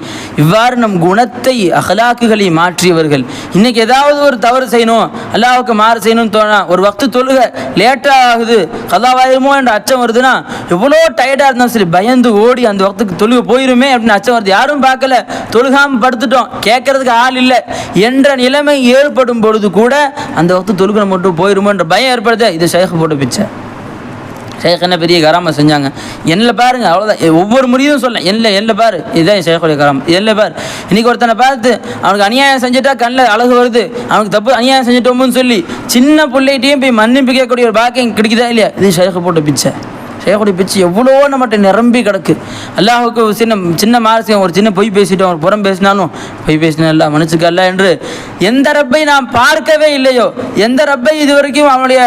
இவ்வாறு நம் குணத்தை அகலாக்குகளை மாற்றியவர்கள். இன்றைக்கி ஏதாவது ஒரு தவறு செய்யணும், அல்லாஹ்வுக்கு மாறு செய்யணும்னு தோணா, ஒரு வக்து தொழுக லேட்டாக ஆகுது, கதாவாயிருமோ என்ற அச்சம் வருதுன்னா எவ்வளோ டயர்டாக இருந்தாலும் சரி பயந்து ஓடி அந்த வக்துக்கு தொழுக போயிருமே அப்படின்னு அச்சம் வருது. யாரும் பார்க்கல, தொழுகாமல் படுத்துட்டோம், கேட்கறதுக்கு ஆள் இல்லை என்ற நிலைமை ஏற்படும் பொழுது கூட அந்த வக்து தொழுகை மட்டும் போயிருமோன்ற பயம் ஏற்படுது. இது ஷைഖ் போட்ட பிச்சை. ஷேக் என்ன பெரிய கராம செஞ்சாங்க, என்னில் பாருங்கள் அவ்வளோதான். ஒவ்வொரு முறையும் சொல்ல என்னில் பாரு, இதுதான் ஷேக்குடைய கராம, என்னில் பாரு. இன்றைக்கி ஒருத்தனை பார்த்து அவனுக்கு அநியாயம் செஞ்சுட்டா கண்ணில் அழகு வருது, அவனுக்கு தப்பு அநியாயம் செஞ்சுட்டோம்னு சொல்லி சின்ன பிள்ளைகிட்டையும் போய் மன்னிப்பு கேட்கக்கூடிய ஒரு பாக்கியம் கிடைக்குதா இல்லையா? இது ஷேக் போட்ட பிச்சை. ஷேகுடைய பேச்சு எவ்வளோ நம்மகிட்ட நிரம்பி கிடக்கு. அல்லாஹுக்கு சின்ன மாரசியம், ஒரு சின்ன பொய் பேசிட்டோம், ஒரு புறம் பேசினாலும் பொய் பேசினா அல்ல மனுஷுக்கு அல்ல என்று எந்த ரப்பை நாம் பார்க்கவே இல்லையோ, எந்த ரப்பை இது வரைக்கும் அவனுடைய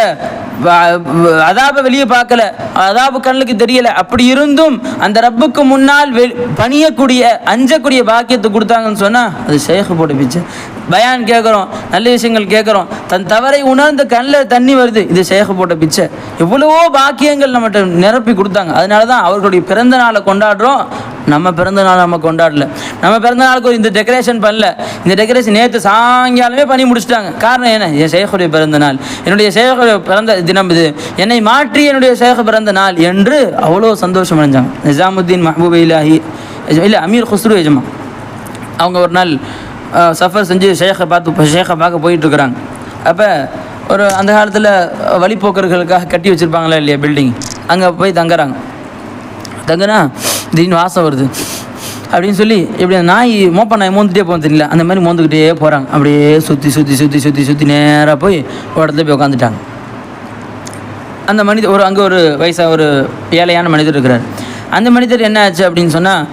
அதாப வெளியே பார்க்கல, அதாபு கண்ணுக்கு தெரியல, அப்படி இருந்தும் அந்த ரப்புக்கு முன்னால் பணியக்கூடிய அஞ்சக்கூடிய பாக்கியத்தை கொடுத்தாங்கன்னு சொன்னால் அது ஷேக் போட்ட பிச்சை. பயான் கேட்குறோம், நல்ல விஷயங்கள் கேட்குறோம், தன் தவறை உணர்ந்து கண்ணில் தண்ணி வருது, இது ஷேக் போட்ட பிச்சை. எவ்வளவோ பாக்கியங்கள் நம்மகிட்ட நிரப்பி கொடுத்தாங்க. அதனால தான் அவர்களுடைய பிறந்த நாளை கொண்டாடுறோம். நம்ம பிறந்த நாள் நம்ம கொண்டாடல. நம்ம பிறந்த நாளுக்கு ஒரு இந்த டெக்கரேஷன் பண்ணல. இந்த டெக்கரேஷன் நேற்று சாயங்காலமே பண்ணி முடிச்சுட்டாங்க. காரணம் என்ன? என் ஷேகுடைய பிறந்த நாள், என்னுடைய ஷேகுடைய பிறந்த தினம் இது, என்னை மாற்றி என்னுடைய ஷேக் பிறந்த நாள் என்று அவ்வளோ சந்தோஷம் அடைஞ்சாங்க. நிஜாமுத்தீன் மஹபூப் இலாஹி இல்லை அமீர் குஸ்ரு எஜமா அவங்க ஒரு நாள் சஃபர் செஞ்சு ஷேக்கை பார்க்க போயிட்டுருக்குறாங்க. அப்போ ஒரு அந்த காலத்தில் வழிப்போக்கர்களுக்காக கட்டி வச்சுருப்பாங்களா இல்லையா பில்டிங், அங்கே போய் தங்குனா திடீர்னு வாசம் வருது அப்படின்னு சொல்லி இப்படி நாய் நாய் மோந்துகிட்டே போக தெரியல, அந்த மாதிரி மோந்துக்கிட்டே போகிறாங்க. அப்படியே சுற்றி நேராக போய் ஒரு இடத்துல போய் உட்காந்துட்டாங்க. அந்த மனிதர் அங்கே ஒரு வயசாக ஒரு ஏழையான மனிதர் இருக்கிறார். அந்த மனிதர் என்ன ஆச்சு அப்படின்னு சொன்னால்,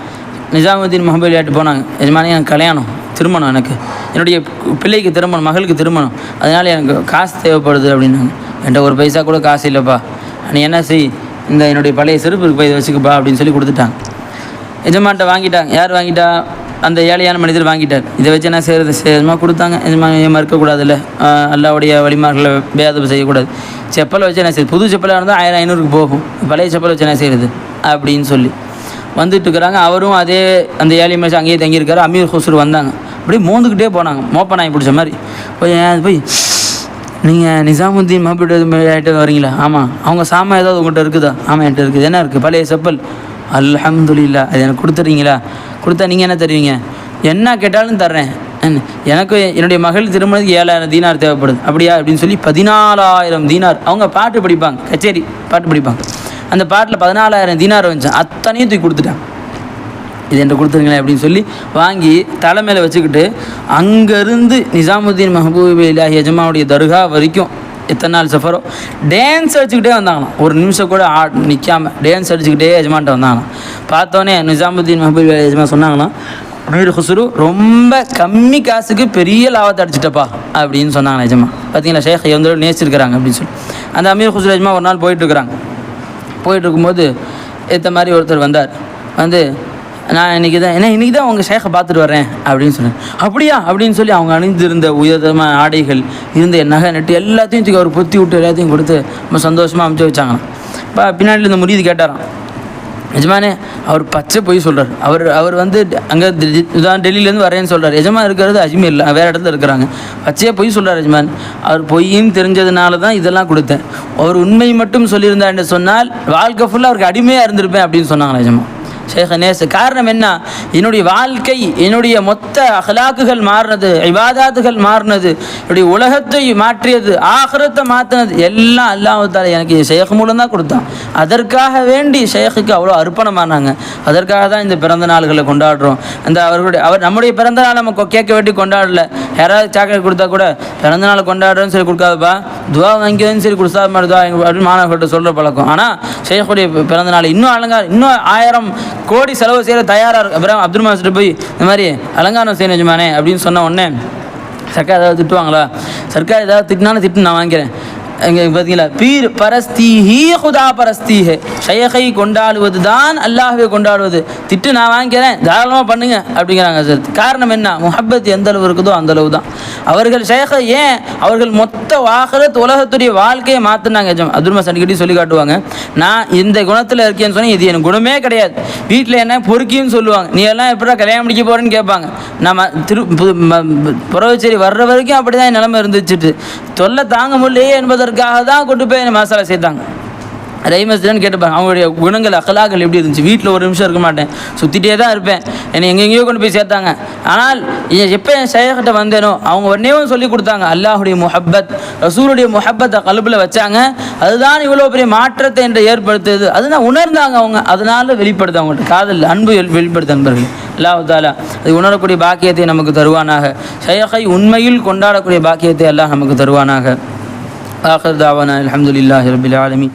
நிஜாமுத்தீன் மஹபூப் இலாஹி போனாங்க. எஜமானி எனக்கு கல்யாணம், திருமணம், எனக்கு என்னுடைய பிள்ளைக்கு திருமணம், மகளுக்கு திருமணம், அதனால் எனக்கு காசு தேவைப்படுது அப்படின்னாங்க. என்கிட்ட ஒரு பைசா கூட காசு இல்லைப்பா, நீ என்ன செய், இந்த என்னுடைய பழைய செருப்பு போய் இதை வச்சுக்கப்பா அப்படின்னு சொல்லி கொடுத்துட்டாங்க. எஜமான்ட்ட வாங்கிட்டாங்க. யார் வாங்கிட்டா? அந்த ஏழையான மனிதர் வாங்கிட்டார். இதை வச்சு என்ன செய்கிறது? சேதமாக கொடுத்தாங்க. மறுக்கக்கூடாதுல்ல, அல்லாவுடைய வழிமார்களை பேதம் செய்யக்கூடாது. செப்பலை வச்சு என்ன செய்யுது? புது செப்பலாக இருந்தால் 1500 போகும், பழைய செப்பலை வச்சு என்ன செய்கிறது அப்படின்னு சொல்லி வந்துட்டு இருக்கிறாங்க. அவரும் அதே அந்த ஏழை மனுஷன் அங்கேயே தங்கியிருக்காரு. அமீர் குஸ்ரு வந்தாங்க, அப்படியே மோந்துக்கிட்டே போனாங்க, நாய் பிடிச்ச மாதிரி. போய் நீங்கள் நிஜாமுத்தீன் மஹபூப் இலாஹி வரீங்களா? ஆமாம். அவங்க சாமான் ஏதாவது உங்கள்கிட்ட இருக்குதா? ஆமாம், என்கிட்ட இருக்குது. என்ன இருக்குது? பழைய செப்பல். அல்ஹம்துலில்லாஹ், அது எனக்கு கொடுத்துறீங்களா? கொடுத்தா நீங்கள் என்ன தருவீங்க? என்ன கேட்டாலும் தர்றேன். எனக்கு என்னுடைய மகள் திருமணத்துக்கு 7000 தீனார் தேவைப்படுது. அப்படியா அப்படின்னு சொல்லி 14000 தீனார். அவங்க பாட்டு படிப்பாங்க, கச்சேரி பாட்டு படிப்பாங்க. அந்த பாட்டில் 14000 தீனார் வந்துச்சான். அத்தனையும் தூக்கி கொடுத்துட்டான். இது என்கிட்ட கொடுத்துருங்களேன் அப்படின்னு சொல்லி வாங்கி தலைமையில் வச்சுக்கிட்டு அங்கேருந்து நிஜாமுத்தீன் மஹபூப் இலாஹி எஜமானுடைய தர்கா வரைக்கும் எத்தனை நாள் சஃபரோ டான்ஸ் அடிச்சுக்கிட்டே வந்தாங்களாம். ஒரு நிமிஷம் கூட நிற்காமல் டான்ஸ் அடிச்சுக்கிட்டே எஜமான்ட்ட வந்தாங்களாம். பார்த்தோன்னே நிஜாமுத்தீன் மஹபூப் இலாஹி எஜமான் சொன்னாங்களாம், அமீர் குஸ்ரு ரொம்ப கம்மி காசுக்கு பெரிய லாபத்தை அடிச்சிட்டப்பா அப்படின்னு சொன்னாங்க எஜமா. பார்த்தீங்களா, ஷேக் எவ்வளோ நேசிச்சிருக்கிறாங்க அப்படின்னு சொல்லி. அந்த அமீர் குஸ்ரு எஜமா ஒரு நாள் போயிட்டுருக்குறாங்க. போயிட்டு இருக்கும்போது ஏற்ற மாதிரி ஒருத்தர் வந்தார். நான் இன்றைக்கி தான் உங்கள் ஷேக்கை பார்த்துட்டு வரேன் அப்படின்னு சொன்னேன். அப்படியா அப்படின்னு சொல்லி அவங்க அணிந்திருந்த உயர்தமான ஆடைகள் இருந்த நகை நட்டு எல்லாத்தையும் தூக்கி அவர் பொத்தி விட்டு எல்லாத்தையும் கொடுத்து ரொம்ப சந்தோஷமாக அமுச்சு வச்சாங்களாம். இப்போ பின்னாடி இந்த முரீது கேட்டாராம், எஜமானே அவர் பச்சை பொய் சொல்கிறார். அவர் அங்கே டெல்லியிலேருந்து வரேன்னு சொல்கிறார். எஜமான் இருக்கிறது அஜ்மீரில், வேறு இடத்துல இருக்கிறாங்க. பச்சையாக பொய் சொல்கிறார் எஜமான். அவர் பொய்ன்னு தெரிஞ்சதுனால தான் இதெல்லாம் கொடுத்தேன். அவர் உண்மை மட்டும் சொல்லியிருந்தார் என்று சொன்னால் வாழ்க்கை ஃபுல்லாக அவருக்கு அடிமையாக இருந்திருப்பேன் அப்படின்னு சொன்னாங்களா எஜமான். ஷேக் நேஸ் காரணம் என்ன? என்னுடைய வாழ்க்கை, என்னுடைய மொத்த அஹ்லாக்குகள் மாறினது, இபாதாத்துகள் மாறினது, என்னுடைய உலகத்தை மாற்றியது, ஆகிரத்தை மாற்றினது எல்லாம் அல்லாஹ் தஆலா எனக்கு ஷேக் மூலம் தான் கொடுத்தான். அதற்காக வேண்டி ஷேக்குக்கு அவ்வளோ அர்ப்பணமானாங்க. அதற்காக தான் இந்த பிறந்த நாள்களை கொண்டாடுறோம். நம்முடைய பிறந்த நாள் நம்ம கேட்க வேண்டி கொண்டாடல. யாராவது சாக்லேட் கொடுத்தா கூட பிறந்த நாள் கொண்டாடுறோன்னு சொல்லி கொடுக்காதுப்பா, துவா வாங்கியதுன்னு சரி கொடுத்தா மாதிரி துவா அப்படின்னு மாணவர்கள்ட்ட சொல்கிற பழக்கம். ஆனால் ஷேக்குடைய பிறந்த நாள் இன்னும் அலங்காரம், இன்னும் 1000 கோடி செலவு செய்கிற தயாராக இருக்கு. அப்புறம் அப்துல் மாஸ்டர் போய் இந்த மாதிரி அலங்காரம் செய்யணும் எஜமானே அப்படின்னு சொன்ன உடனே சர்க்கார் ஏதாவது திட்டுவாங்களா? சர்க்கார் ஏதாவது திட்டினாலும் திட்டு நான் வாங்கிக்கிறேன். இங்கே பார்த்தீங்களா, பீர் பரஸ்தி ஹீ ஹுதா பரஸ்தி ஹே, ஷையை கொண்டாடுவது தான் அல்லாஹ்வை கொண்டாடுவது. திட்டு நான் வாங்கிக்கிறேன், தாராளமாக பண்ணுங்க அப்படிங்கிறாங்க. காரணம் என்ன? முஹப்பத் எந்த அளவு இருக்குதோ அந்த அளவு தான். அவர்கள் ஷையை ஏன் அவர்கள் மொத்த ஆகிரத் உலகத்துடைய வாழ்க்கையை மாற்றினாங்க. அப்துல் மாஸ் அடிக்கடி சொல்லி காட்டுவாங்க, நான் இந்த குணத்தில் இருக்கேன்னு சொன்னால் இது எனக்கு குணமே கிடையாது. வீட்டில் என்ன பொறுக்கின்னு சொல்லுவாங்க, நீ எல்லாம் எப்படா கல்யாணம் முடிக்க போகிறேன்னு கேட்பாங்க. நம்ம புறவச்சேரி வர்ற வரைக்கும் அப்படி தான் நிலைமை இருந்துச்சுட்டு தொல்லை தாங்க முடியலையே என்பதற்காக தான் கொண்டு போய் மசாலா சேர்த்தாங்க. ரைமஸ்தான் கேட்டுப்பாங்க, அவங்களுடைய குணங்கள் அகலாக்கள் எப்படி இருந்துச்சு. வீட்டில் ஒரு நிமிஷம் இருக்க மாட்டேன், சுற்றிட்டே தான் இருப்பேன், என்னை எங்கெங்கேயோ கொண்டு போய் சேர்த்தாங்க. ஆனால் எப்போ என் ஷேக்கிட்ட வந்தேனோ அவங்க உடனேவும் சொல்லி கொடுத்தாங்க, அல்லாஹுடைய முஹப்பத், ரசூலுடைய முஹப்பத்தை கல்பில் வச்சாங்க. அதுதான் இவ்வளோ பெரிய மாற்றத்தை என்று ஏற்படுத்துது. அதுதான் உணர்ந்தாங்க அவங்க. அதனால வெளிப்படுத்த அவங்கள்ட்ட காதல் அன்பு வெளிப்படுத்த நண்பர்கள். அல்லாஹ் தஆலா அது உணரக்கூடிய பாக்கியத்தை நமக்கு தருவானாக. ஷையை உண்மையில் கொண்டாடக்கூடிய பாக்கியத்தை அல்லாஹ் நமக்கு தருவானாக. ஆகிர் தாவானா அல்ஹம்துலில்லாஹி ரப்பில் ஆலமீன்.